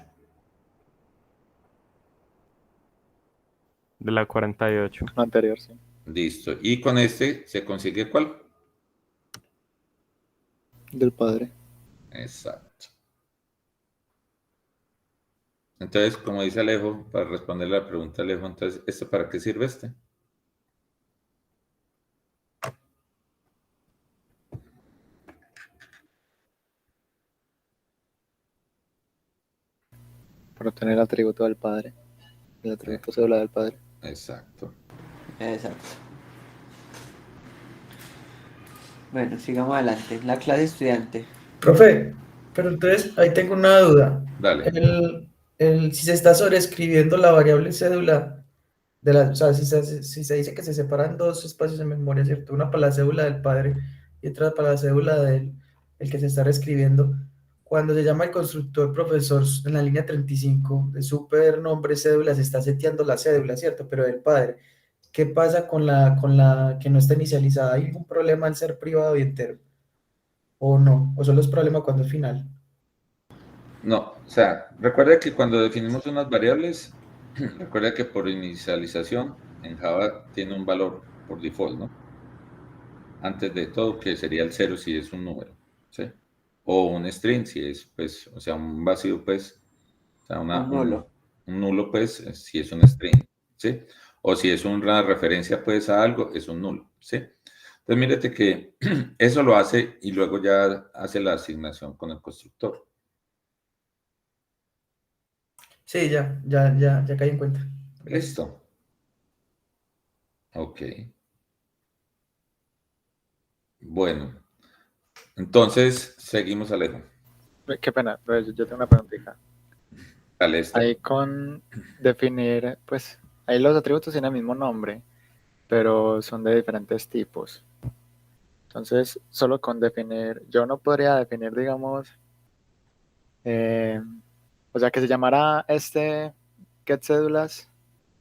De la 48.
Lo anterior, sí.
Listo. ¿Y con este se consigue cuál?
Del padre.
Exacto. Entonces, como dice Alejo, para responder la pregunta de Alejo, entonces, ¿esto para qué sirve este?
Para obtener el atributo del padre. El atributo cédula del padre.
Exacto.
Exacto. Bueno, sigamos adelante. La clase estudiante.
Profe, pero entonces ahí tengo una duda.
Dale.
Si se está sobreescribiendo la variable cédula, o sea, si se dice que se separan dos espacios de memoria, ¿cierto? Una para la cédula del padre y otra para la cédula del el que se está reescribiendo. Cuando se llama el constructor profesor en la línea 35 de supernombre cédula, se está seteando la cédula, ¿cierto? Pero del padre. ¿Qué pasa con la que no está inicializada? ¿Hay algún problema al ser privado y entero? ¿O no? ¿O solo es problema cuando es final?
No, o sea, recuerda que cuando definimos unas variables, recuerda que por inicialización en Java tiene un valor por default, ¿no? Antes de todo, que sería el cero si es un número, ¿sí? O un string si es, pues, o sea, un vacío, pues, o sea,
Un nulo.
un nulo, pues, si es un string, ¿sí? O si es una referencia, pues, a algo, es un nulo, ¿sí? Entonces, mírate que eso lo hace y luego ya hace la asignación con el constructor.
Sí, ya caí en cuenta.
Listo. Ok. Bueno, entonces seguimos, Alejo.
Qué pena, pero yo tengo una preguntita.
Dale,
Ahí con definir, pues, ahí los atributos tienen el mismo nombre, pero son de diferentes tipos. Entonces, solo con definir, yo no podría definir, digamos, eh, o sea, que se llamara este get cédulas,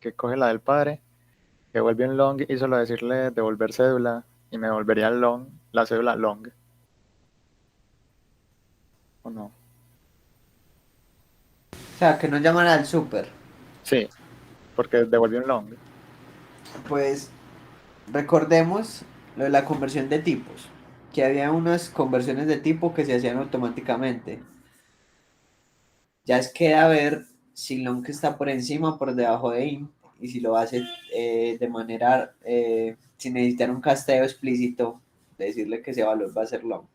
que coge la del padre, Que vuelve un long y solo decirle devolver cédula y me devolvería el long, la cédula long. ¿O no?
O sea, que no llaman al super.
Sí, porque devuelve un long.
Pues recordemos lo de la conversión de tipos, que había unas conversiones de tipo que se hacían automáticamente. Ya es queda ver si long está por encima o por debajo de int y si lo hace de manera, sin necesitar un casteo explícito, decirle que ese valor va a ser long.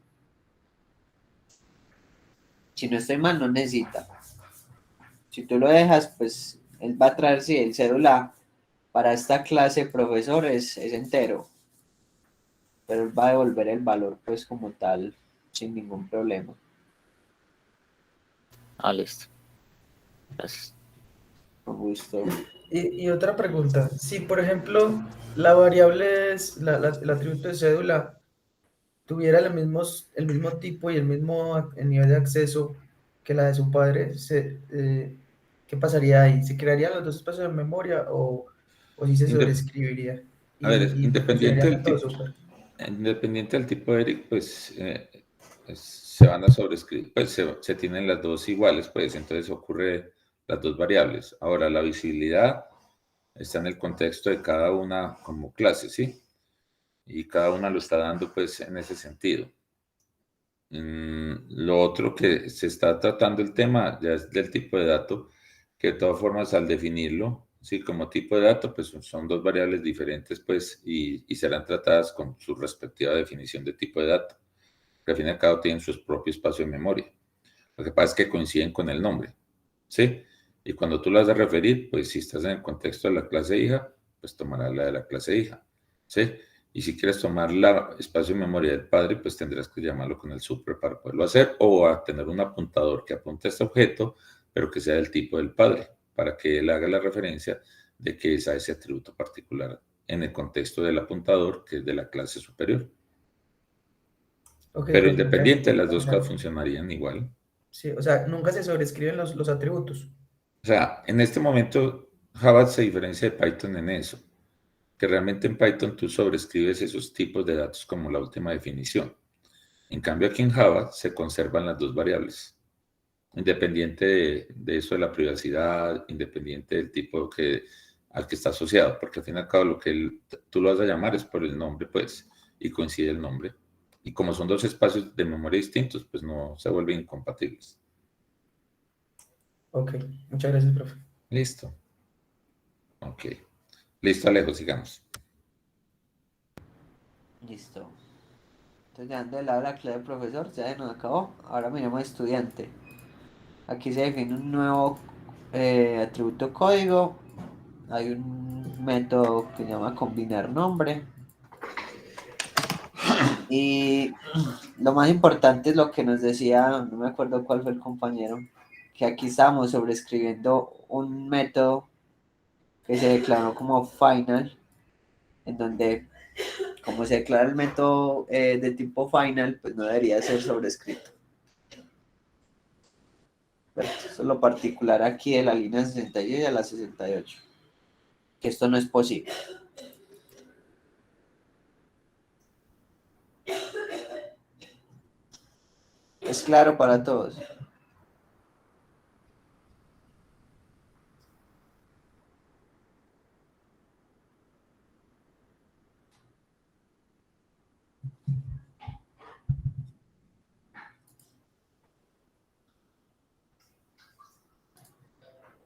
Si no estoy mal, no necesita. Si tú lo dejas, pues él va a traer, si el cédula para esta clase profesor es entero, pero él va a devolver el valor pues como tal, sin ningún problema.
Ah, listo. Gracias.
Con gusto.
Y otra pregunta, si por ejemplo la variable es, el atributo de cédula tuviera el mismo tipo y el mismo nivel de acceso que la de su padre, ¿qué pasaría ahí? ¿Se crearían los dos espacios de memoria o si se
Inde-
sobreescribiría
a ver,
y
independiente
funcionaría
del
método
tipo,
super?
independiente del tipo de Eric, pues, pues, se van a sobreescribir, pues se tienen las dos iguales, pues entonces ocurre las dos variables. Ahora, la visibilidad está en el contexto de cada una como clase, ¿sí? Y cada una lo está dando pues en ese sentido. Lo otro que se está tratando el tema ya es del tipo de dato, que de todas formas al definirlo, sí, como tipo de dato, pues son dos variables diferentes, pues, y serán tratadas con su respectiva definición de tipo de dato, que al fin y al cabo tienen su propio espacio de memoria. Lo que pasa es que coinciden con el nombre, ¿sí? Y cuando tú las vas a referir, pues si estás en el contexto de la clase hija, pues tomarás la de la clase hija, ¿sí? Y si quieres tomar la espacio de memoria del padre, pues tendrás que llamarlo con el super para poderlo hacer o a tener un apuntador que apunte a este objeto, pero que sea del tipo del padre, para que él haga la referencia de que es a ese atributo particular en el contexto del apuntador, que es de la clase superior.
Ok,
Pero
profe, ya
independiente,
entendí.
las
O
dos
sea,
cosas funcionarían igual.
sí, o sea, nunca se sobrescriben los atributos.
O sea, en este momento Java se diferencia de Python en eso, que realmente en Python tú sobrescribes esos tipos de datos como la última definición. En cambio aquí en Java se conservan las dos variables, independiente de eso de la privacidad, independiente del tipo al que está asociado, porque al fin y al cabo lo que tú lo vas a llamar es por el nombre, pues, y coincide el nombre. Y como son dos espacios de memoria distintos, pues no se vuelven incompatibles.
Ok, muchas gracias, profe.
Listo. Ok. Listo, Alejo, sigamos.
Listo. Entonces, dejando de lado la clase de profesor, ya se nos acabó. Ahora miramos estudiante. Aquí se define un nuevo atributo código. Hay un método que se llama combinar nombre. Y lo más importante es lo que nos decía, no me acuerdo cuál fue el compañero, que aquí estábamos sobrescribiendo un método que se declaró como final, en donde como se declara el método de tipo final, pues no debería ser sobrescrito. Pero eso es lo particular aquí de la línea 66 a la 68, que esto no es posible. Es claro para todos.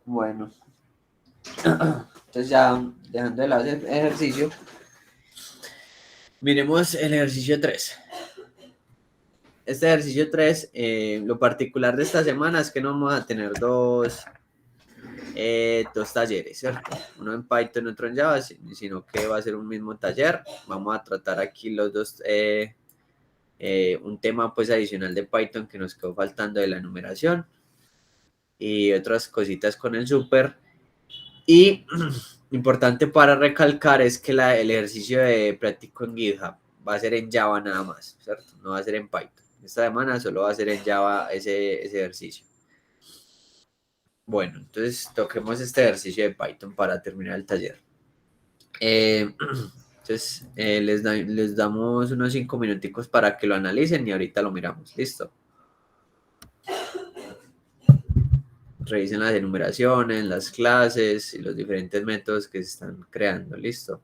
Bueno, entonces ya dejando de lado ese ejercicio, miremos el ejercicio 3. Este ejercicio 3, lo particular de esta semana es que no vamos a tener dos talleres, ¿cierto? Uno en Python, otro en Java, sino que va a ser un mismo taller. Vamos a tratar aquí los dos, un tema pues adicional de Python que nos quedó faltando de la numeración y otras cositas con el super. Y importante para recalcar es que el ejercicio de práctico en GitHub va a ser en Java nada más, ¿cierto? No va a ser en Python. Esta semana solo va a ser en Java ese ejercicio. Bueno, entonces toquemos este ejercicio de Python para terminar el taller. Eh, entonces, les damos unos 5 minuticos para que lo analicen y ahorita lo miramos. Listo. Revisen las enumeraciones, las clases y los diferentes métodos que se están creando. Listo.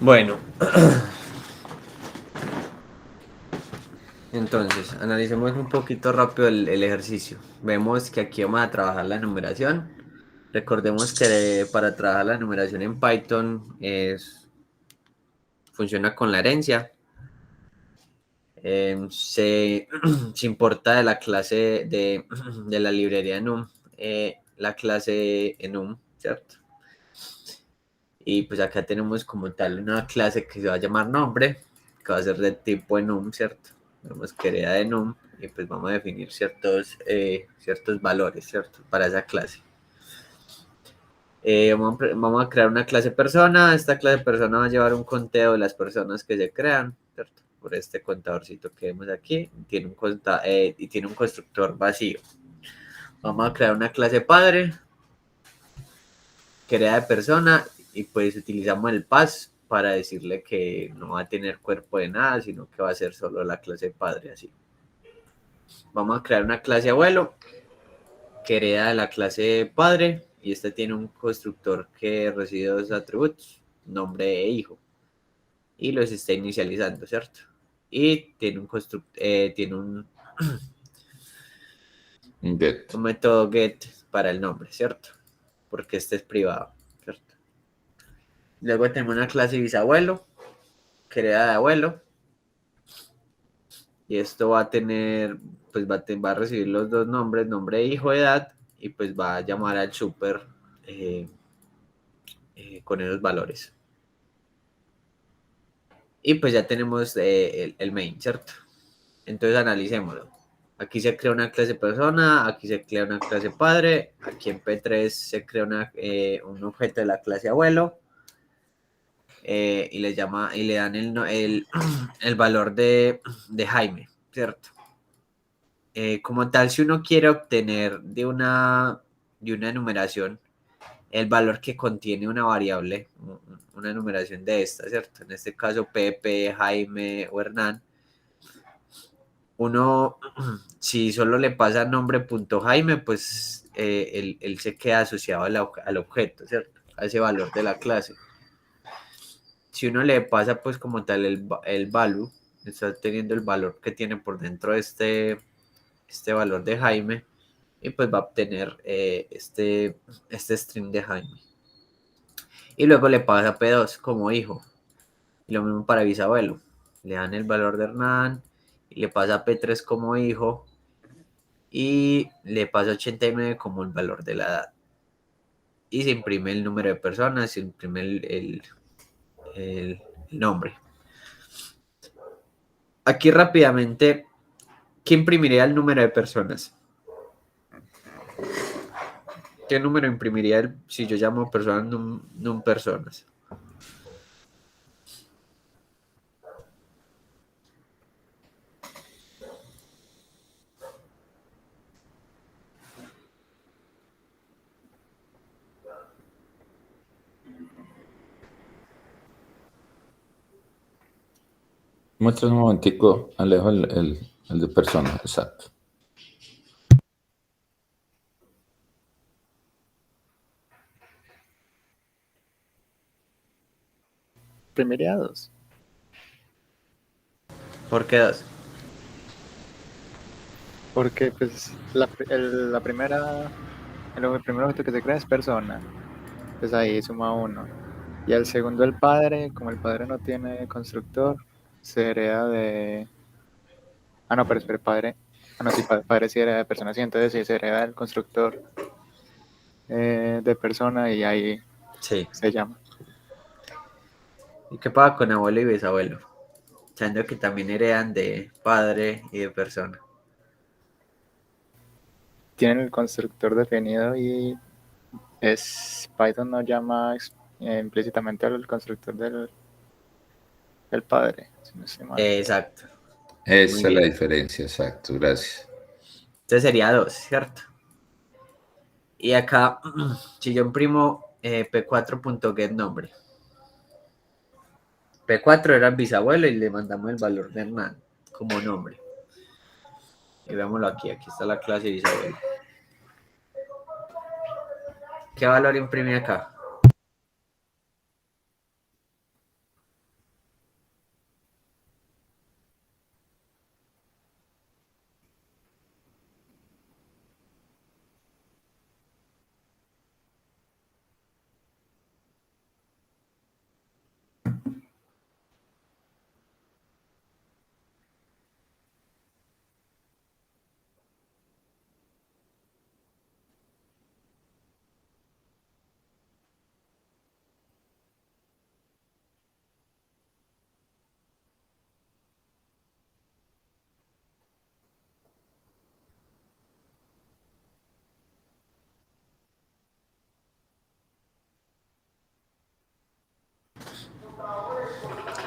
Bueno, entonces, analicemos un poquito rápido el ejercicio. Vemos que aquí vamos a trabajar la numeración. Recordemos que para trabajar la numeración en Python funciona con la herencia. Se importa de la clase de la librería enum, la clase enum, ¿cierto? Y pues acá tenemos como tal una clase que se va a llamar nombre, que va a ser de tipo enum, ¿cierto? Vemos que hereda de enum y pues vamos a definir ciertos valores, ¿cierto? Para esa clase. Vamos a crear una clase persona. Esta clase persona va a llevar un conteo de las personas que se crean, ¿cierto? Por este contadorcito que vemos aquí. Y tiene un constructor vacío. Vamos a crear una clase padre que hereda de persona y pues utilizamos el pass para decirle que no va a tener cuerpo de nada, sino que va a ser solo la clase padre así. Vamos a crear una clase abuelo que hereda de la clase padre y este tiene un constructor que recibe dos atributos, nombre e hijo, y los está inicializando, ¿cierto? Y tiene
Un get.
un método get para el nombre, ¿cierto? Porque este es privado, ¿cierto? Luego tenemos una clase bisabuelo que hereda de abuelo y esto va a tener, pues va a recibir los dos nombres, nombre e hijo, edad, y pues va a llamar al super con esos valores. Y pues ya tenemos el main, ¿cierto? Entonces analicémoslo. Aquí se crea una clase persona, aquí se crea una clase padre, aquí en P3 se crea un objeto de la clase abuelo y le dan el valor de Jaime, ¿cierto? Como tal, si uno quiere obtener de una enumeración el valor que contiene una variable, una enumeración de esta, ¿cierto? En este caso, Pepe, Jaime o Hernán. Uno, si solo le pasa nombre.jaime, pues él se queda asociado al objeto, ¿cierto? A ese valor de la clase. Si uno le pasa, pues como tal, el value, está teniendo el valor que tiene por dentro de este valor de Jaime, y pues va a obtener este string de Jaime. Y luego le pasa P2 como hijo. Y lo mismo para bisabuelo. Le dan el valor de Hernán y le pasa P3 como hijo y le pasa 89 como el valor de la edad. Y se imprime el número de personas, se imprime el nombre. Aquí rápidamente, ¿qué imprimiría el número de personas? ¿Qué número imprimiría si yo llamo personas num personas?
Muestra un momentico, Alejo, el de persona, exacto.
Imprimiría 2.
¿Por qué 2?
Porque pues el primer objeto que se crea es persona. Pues ahí suma 1. Y el segundo el padre, como el padre no tiene constructor, se hereda de... Ah, no, pero espera, padre. Ah, no, sí, padre sí hereda de persona, sí, entonces sí se hereda del constructor de persona y ahí
Sí.
se llama.
¿Y qué pasa con abuelo y bisabuelo? Sabiendo que también heredan de padre y de persona.
Tienen el constructor definido y Python no llama implícitamente al constructor del padre, si no estoy mal.
Exacto.
Esa
Muy
es la
bien.
diferencia, exacto, gracias.
Entonces sería 2, ¿cierto? Y acá, si yo imprimo p4.getNombre. P4 era el bisabuelo y le mandamos el valor de Hernán como nombre. Y veámoslo aquí está la clase bisabuelo. ¿Qué valor imprime acá?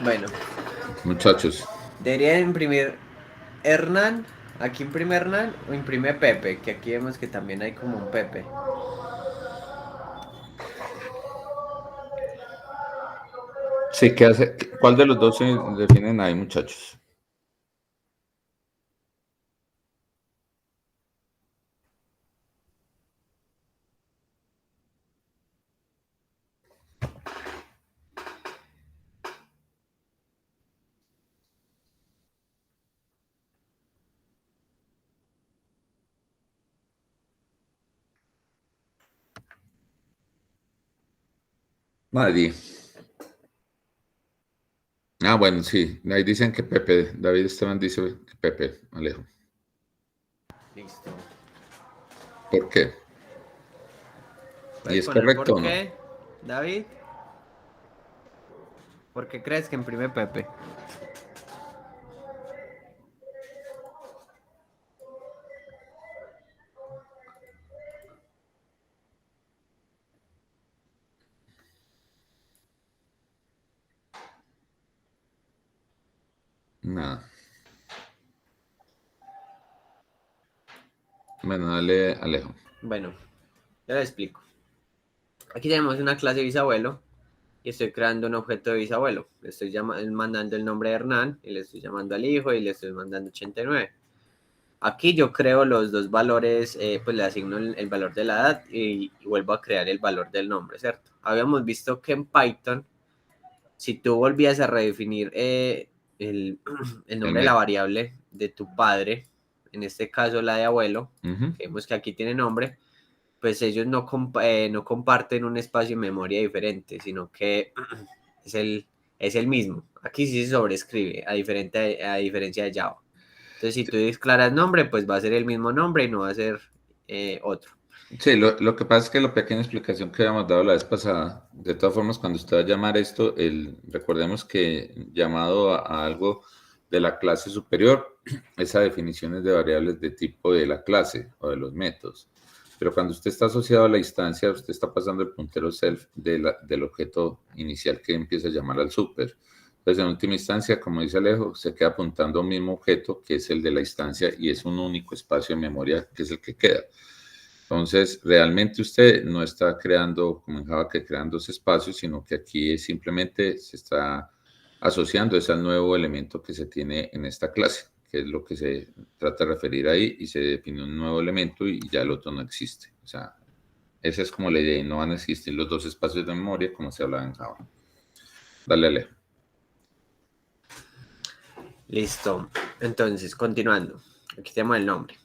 Bueno,
Muchachos,
debería imprimir Hernán. Aquí imprime Hernán o imprime Pepe, que aquí vemos que también hay como un Pepe.
sí, ¿qué hace? ¿Cuál de los dos se definen ahí, muchachos? Nadie. Ah, bueno, sí. Ahí dicen que Pepe. David Esteban dice que Pepe, Alejo.
Listo.
¿Por qué? ¿Y
¿Puedes
es
poner
correcto
por
o no?
qué, David? ¿Por qué crees que imprime Pepe?
Nada. Bueno, dale, Alejo.
Bueno, ya lo explico. Aquí tenemos una clase bisabuelo y estoy creando un objeto de bisabuelo. Le estoy mandando el nombre de Hernán y le estoy llamando al hijo y le estoy mandando 89. Aquí yo creo los dos valores, pues le asigno el valor de la edad y vuelvo a crear el valor del nombre, ¿cierto? Habíamos visto que en Python, si tú volvías a redefinir el nombre de la variable de tu padre, en este caso la de abuelo,
Ujú.
que vemos que aquí tiene nombre, pues ellos no comparten un espacio en memoria diferente, sino que es el mismo. Aquí sí se sobrescribe, a diferencia de Java. Entonces, si tú declaras nombre, pues va a ser el mismo nombre y no va a ser otro.
Sí, lo que pasa es que la pequeña explicación que habíamos dado la vez pasada, de todas formas, cuando usted va a llamar esto, recordemos que llamado a algo de la clase superior, esa definición es de variables de tipo de la clase o de los métodos. Pero cuando usted está asociado a la instancia, usted está pasando el puntero self del objeto inicial que empieza a llamar al super. Entonces, en última instancia, como dice Alejo, se queda apuntando a un mismo objeto que es el de la instancia y es un único espacio de memoria que es el que queda. Entonces, realmente usted no está creando, como en Java, que crean dos espacios, sino que aquí simplemente se está asociando ese al nuevo elemento que se tiene en esta clase, que es lo que se trata de referir ahí, y se define un nuevo elemento y ya el otro no existe. O sea, esa es como la idea, y no van a existir los dos espacios de memoria como se hablaba en Java. Dale, Ale.
Listo. Entonces, continuando. Aquí tenemos el nombre.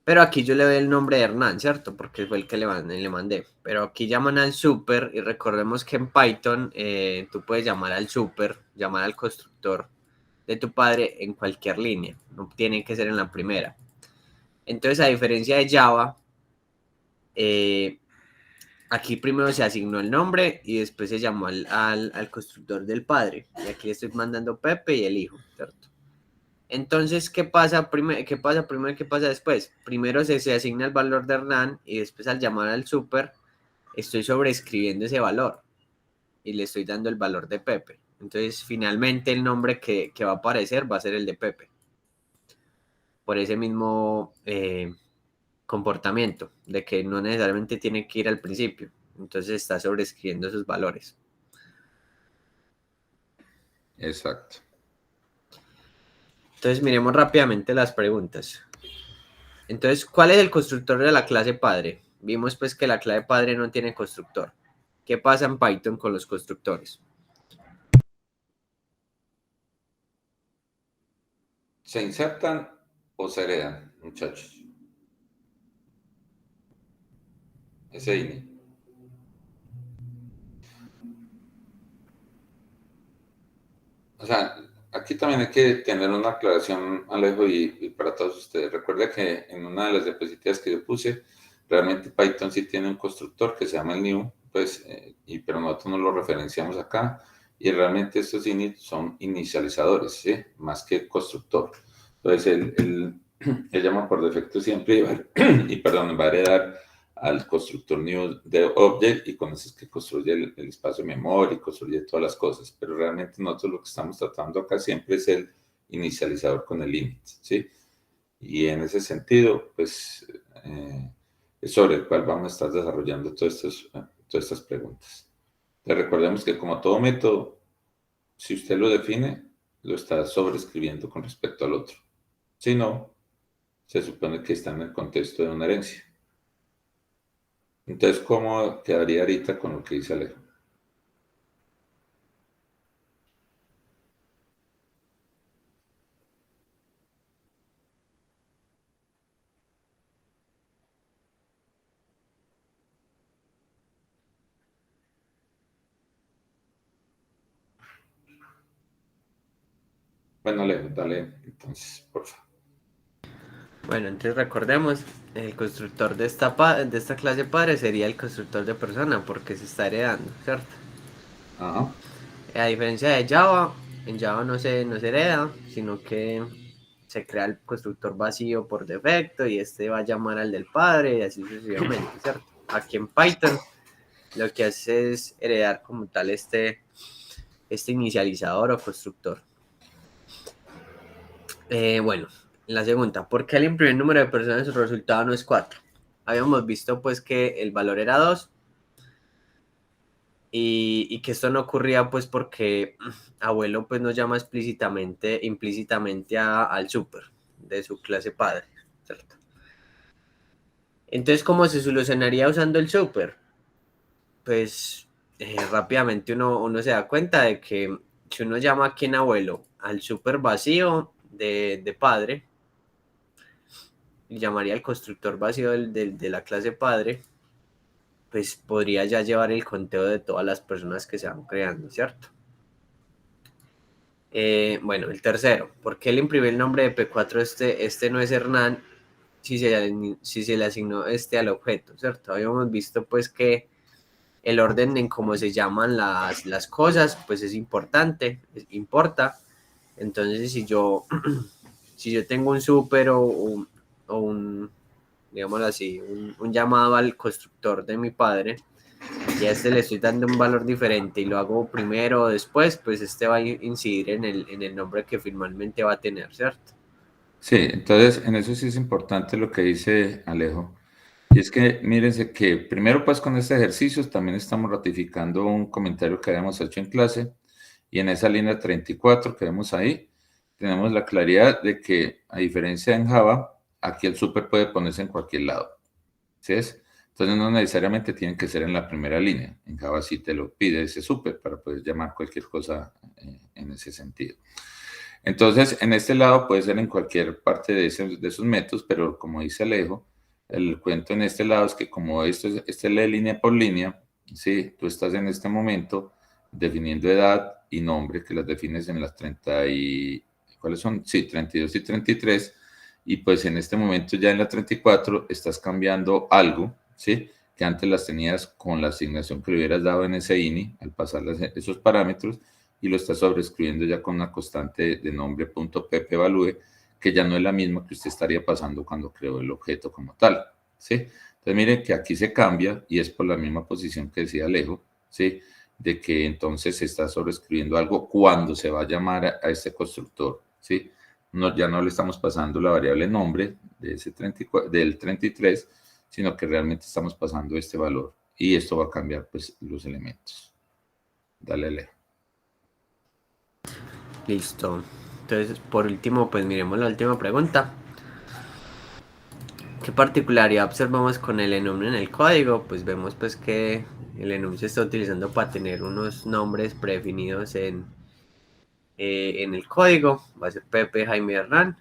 Pero aquí yo le doy el nombre de Hernán, ¿cierto? Porque fue el que le mandé. Pero aquí llaman al super y recordemos que en Python tú puedes llamar al super, llamar al constructor de tu padre en cualquier línea. No tiene que ser en la primera. Entonces, a diferencia de Java, aquí primero se asignó el nombre y después se llamó al constructor del padre. Y aquí le estoy mandando Pepe y el hijo, ¿cierto? Entonces, ¿qué pasa primero? ¿Qué pasa después? Primero se asigna el valor de Hernán y después al llamar al super estoy sobreescribiendo ese valor y le estoy dando el valor de Pepe. Entonces, finalmente el nombre que va a aparecer va a ser el de Pepe. Por ese mismo comportamiento, de que no necesariamente tiene que ir al principio. Entonces está sobreescribiendo esos valores.
Exacto.
Entonces miremos rápidamente las preguntas. Entonces, ¿cuál es el constructor de la clase padre? Vimos pues que la clase padre no tiene constructor. ¿Qué pasa en Python con los constructores?
¿Se insertan o se heredan, muchachos? Ese INI. O sea, aquí también hay que tener una aclaración, Alejo, y para todos ustedes. Recuerda que en una de las diapositivas que yo puse, realmente Python sí tiene un constructor que se llama el new, pues, pero nosotros no lo referenciamos acá, y realmente estos init son inicializadores, ¿sí? Más que constructor. Entonces, él llama por defecto siempre y, perdón, va a heredar al constructor new de object, y con eso es que construye el espacio de memoria y construye todas las cosas. Pero realmente nosotros lo que estamos tratando acá siempre es el inicializador con el init, ¿sí? Y en ese sentido, pues, es sobre el cual vamos a estar desarrollando todas estas preguntas. Entonces, recordemos que como todo método, si usted lo define, lo está sobreescribiendo con respecto al otro. Si no, se supone que está en el contexto de una herencia. Entonces, ¿cómo quedaría ahorita con lo que dice Alejo? Bueno, Alejo, dale entonces, por favor.
Bueno, entonces recordemos, el constructor de esta clase padre sería el constructor de persona porque se está heredando, ¿cierto?
Ajá.
A diferencia de Java, en Java no se hereda, sino que se crea el constructor vacío por defecto y este va a llamar al del padre y así sucesivamente, ¿cierto? Aquí en Python lo que hace es heredar como tal este inicializador o constructor. Bueno, la segunda, ¿por qué al imprimir el número de personas el resultado no es 4? Habíamos visto pues que el valor era 2 y que esto no ocurría pues porque abuelo pues nos llama implícitamente al super de su clase padre, ¿cierto? Entonces, ¿cómo se solucionaría usando el super? Pues rápidamente uno se da cuenta de que si uno llama aquí en abuelo al super vacío de padre, y llamaría al constructor vacío de la clase padre, pues podría ya llevar el conteo de todas las personas que se van creando, ¿cierto? Bueno, el tercero, ¿por qué le imprimí el nombre de P4? Este no es Hernán si se le asignó al objeto, ¿cierto? Habíamos visto pues que el orden en cómo se llaman las cosas, pues es importante, importa. Entonces, si yo tengo un super o un digámoslo así, un llamado al constructor de mi padre, y a este le estoy dando un valor diferente y lo hago primero o después, pues este va a incidir en el nombre que finalmente va a tener, ¿cierto?
Sí, entonces en eso sí es importante lo que dice Alejo. Y es que mírense que primero pues con este ejercicio también estamos ratificando un comentario que habíamos hecho en clase, y en esa línea 34 que vemos ahí, tenemos la claridad de que a diferencia en Java, aquí el super puede ponerse en cualquier lado. ¿Sí es? Entonces no necesariamente tiene que ser en la primera línea. En Java sí te lo pide ese super para poder llamar cualquier cosa en ese sentido. Entonces, en este lado puede ser en cualquier parte de esos métodos, pero como dice Alejo, el cuento en este lado es que como esto lee línea por línea, ¿sí? Tú estás en este momento definiendo edad y nombre, que las defines en las 30 y... ¿Cuáles son? Sí, 32 y 33. Y pues en este momento ya en la 34 estás cambiando algo, ¿sí? Que antes las tenías con la asignación que le hubieras dado en ese INI, al pasar esos parámetros, y lo está sobreescribiendo ya con una constante de nombre .ppvalue, que ya no es la misma que usted estaría pasando cuando creó el objeto como tal, ¿sí? Entonces miren que aquí se cambia y es por la misma posición que decía Alejo, ¿sí? De que entonces se está sobreescribiendo algo cuando se va a llamar a este constructor, ¿sí? No, ya no le estamos pasando la variable nombre de ese 34, del 33, sino que realmente estamos pasando este valor y esto va a cambiar pues los elementos. Dale, Alejo.
Listo. Entonces, por último, pues miremos la última pregunta. ¿Qué particularidad observamos con el enum en el código? Pues vemos pues que el enum se está utilizando para tener unos nombres predefinidos en el código. Va a ser Pepe, Jaime, Hernán.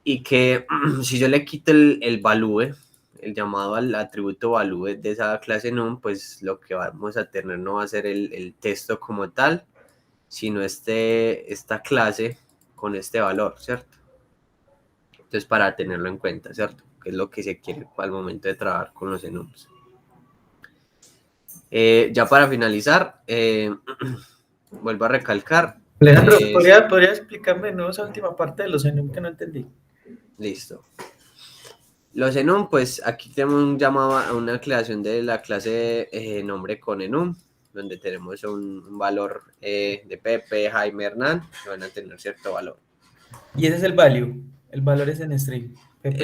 Y que si yo le quito el value, el llamado al atributo value de esa clase enum, pues lo que vamos a tener no va a ser el texto como tal, sino esta clase con este valor, ¿cierto? Entonces, para tenerlo en cuenta, ¿cierto? Que es lo que se quiere al momento de trabajar con los enums. Ya para finalizar, vuelvo a recalcar.
Alejandro, ¿podría explicarme de nuevo esa última parte de los enum que no entendí?
Listo. Los enum, pues aquí tenemos un llamado a una creación de la clase nombre con enum, donde tenemos un valor de Pepe, Jaime, Hernán, que van a tener cierto valor.
Y ese es el value. El valor es en string. Pepe,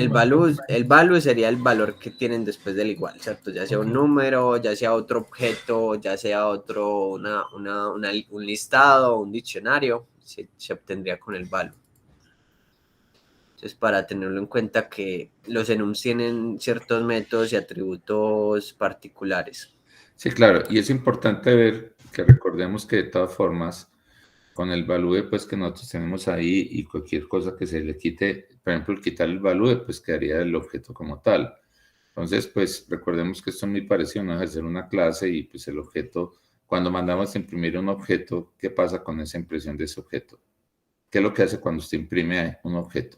El value sería el valor que tienen después del igual, ¿cierto? Ya sea un número, ya sea otro objeto, ya sea otro, un listado, un diccionario, se obtendría con el value. Entonces, para tenerlo en cuenta que los enums tienen ciertos métodos y atributos particulares.
Sí, claro, y es importante ver que recordemos que de todas formas, con el value pues que nosotros tenemos ahí y cualquier cosa que se le quite, por ejemplo, el quitar el value, pues quedaría el objeto como tal. Entonces, pues recordemos que esto es muy parecido, no deja de ser una clase y pues el objeto, cuando mandamos a imprimir un objeto, ¿qué pasa con esa impresión de ese objeto? ¿Qué es lo que hace cuando usted imprime un objeto?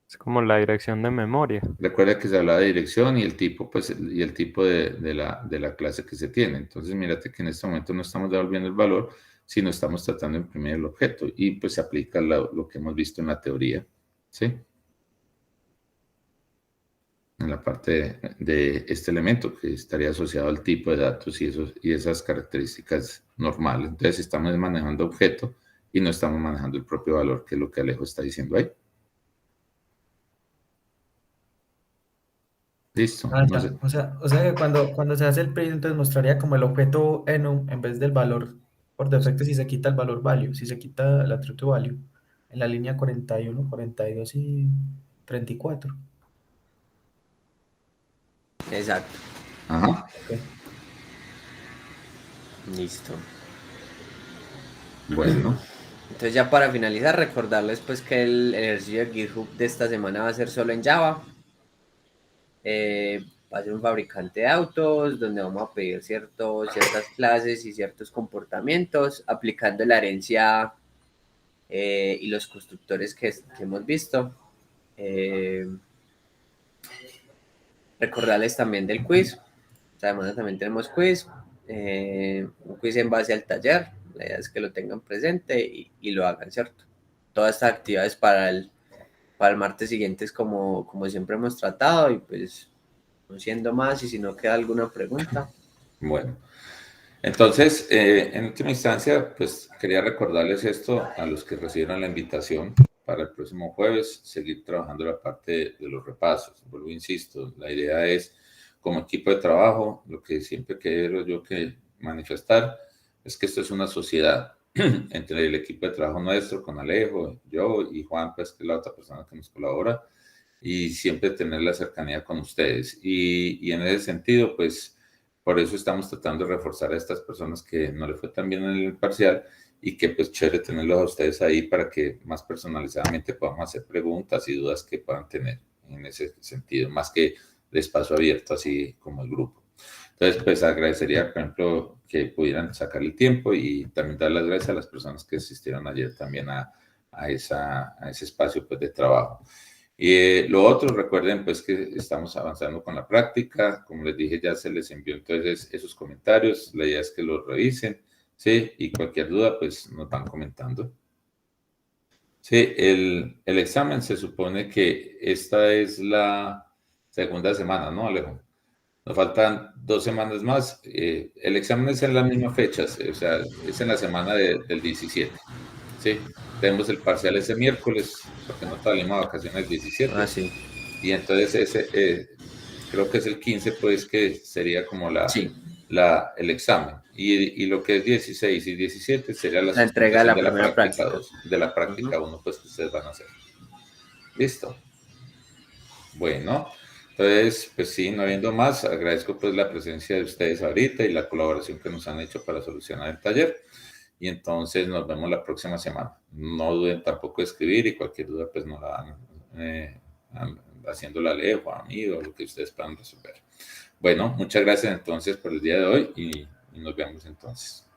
Es como la dirección de memoria.
Recuerda que se habla de dirección y el tipo, pues, y el tipo de la clase que se tiene. Entonces, mírate que en este momento no estamos devolviendo el valor, sino estamos tratando de imprimir el objeto. Y pues se aplica lo que hemos visto en la teoría, ¿sí? En la parte de este elemento que estaría asociado al tipo de datos y esas características normales. Entonces, estamos manejando objeto y no estamos manejando el propio valor, que es lo que Alejo está diciendo ahí. Listo.
Ah,
No
ya.
sé.
O sea que cuando se hace el print, entonces mostraría como el objeto enum en vez del valor por defecto si se quita el valor value, si se quita el atributo value en la línea 41, 42 y 34.
Exacto.
Ajá.
Ok.
Listo.
Bueno.
Entonces ya para finalizar, recordarles pues que el ejercicio de GitHub de esta semana va a ser solo en Java. Va a ser un fabricante de autos donde vamos a pedir ciertas clases y ciertos comportamientos aplicando la herencia y los constructores que hemos visto. Recordarles también del quiz. Esta semana también tenemos quiz. Un quiz en base al taller. La idea es que lo tengan presente y lo hagan, ¿cierto? Todas estas actividades para el martes siguiente es como siempre hemos tratado y pues no siendo más y si no queda alguna pregunta.
Bueno, entonces, en última instancia, pues quería recordarles esto a los que recibieron la invitación para el próximo jueves, seguir trabajando la parte de los repasos. Vuelvo, insisto, la idea es, como equipo de trabajo, lo que siempre quiero yo que manifestar es que esto es una sociedad entre el equipo de trabajo nuestro, con Alejo, yo y Juan, pues que es la otra persona que nos colabora, y siempre tener la cercanía con ustedes. Y en ese sentido, pues, por eso estamos tratando de reforzar a estas personas que no le fue tan bien en el parcial y que pues chévere tenerlos a ustedes ahí para que más personalizadamente podamos hacer preguntas y dudas que puedan tener en ese sentido, más que de espacio abierto así como el grupo. Entonces, pues agradecería, por ejemplo, que pudieran sacar el tiempo y también dar las gracias a las personas que asistieron ayer también a ese espacio pues, de trabajo. Y lo otro, recuerden pues que estamos avanzando con la práctica, como les dije ya se les envió entonces esos comentarios, la idea es que los revisen, ¿sí? Y cualquier duda pues nos van comentando. Sí, el examen se supone que esta es la segunda semana, ¿no, Alejo? Nos faltan 2 semanas más. El examen es en las mismas fechas, o sea, es en la semana del 17, ¿sí? Tenemos el parcial ese miércoles, porque no salimos a vacaciones el 17.
Ah, sí.
Y entonces ese, creo que es el 15, pues que sería como
Sí.
el examen. Y lo que es 16 y 17 sería la
entrega de la
sustentación
primera práctica.
2, de la práctica 1, pues que ustedes van a hacer. Listo. Bueno, entonces, pues sí, no habiendo más, agradezco pues la presencia de ustedes ahorita y la colaboración que nos han hecho para solucionar el taller. Y entonces nos vemos la próxima semana. No duden tampoco de escribir y cualquier duda pues nos la dan haciendo la ley o a mí o lo que ustedes puedan resolver. Bueno, muchas gracias entonces por el día de hoy y nos vemos entonces.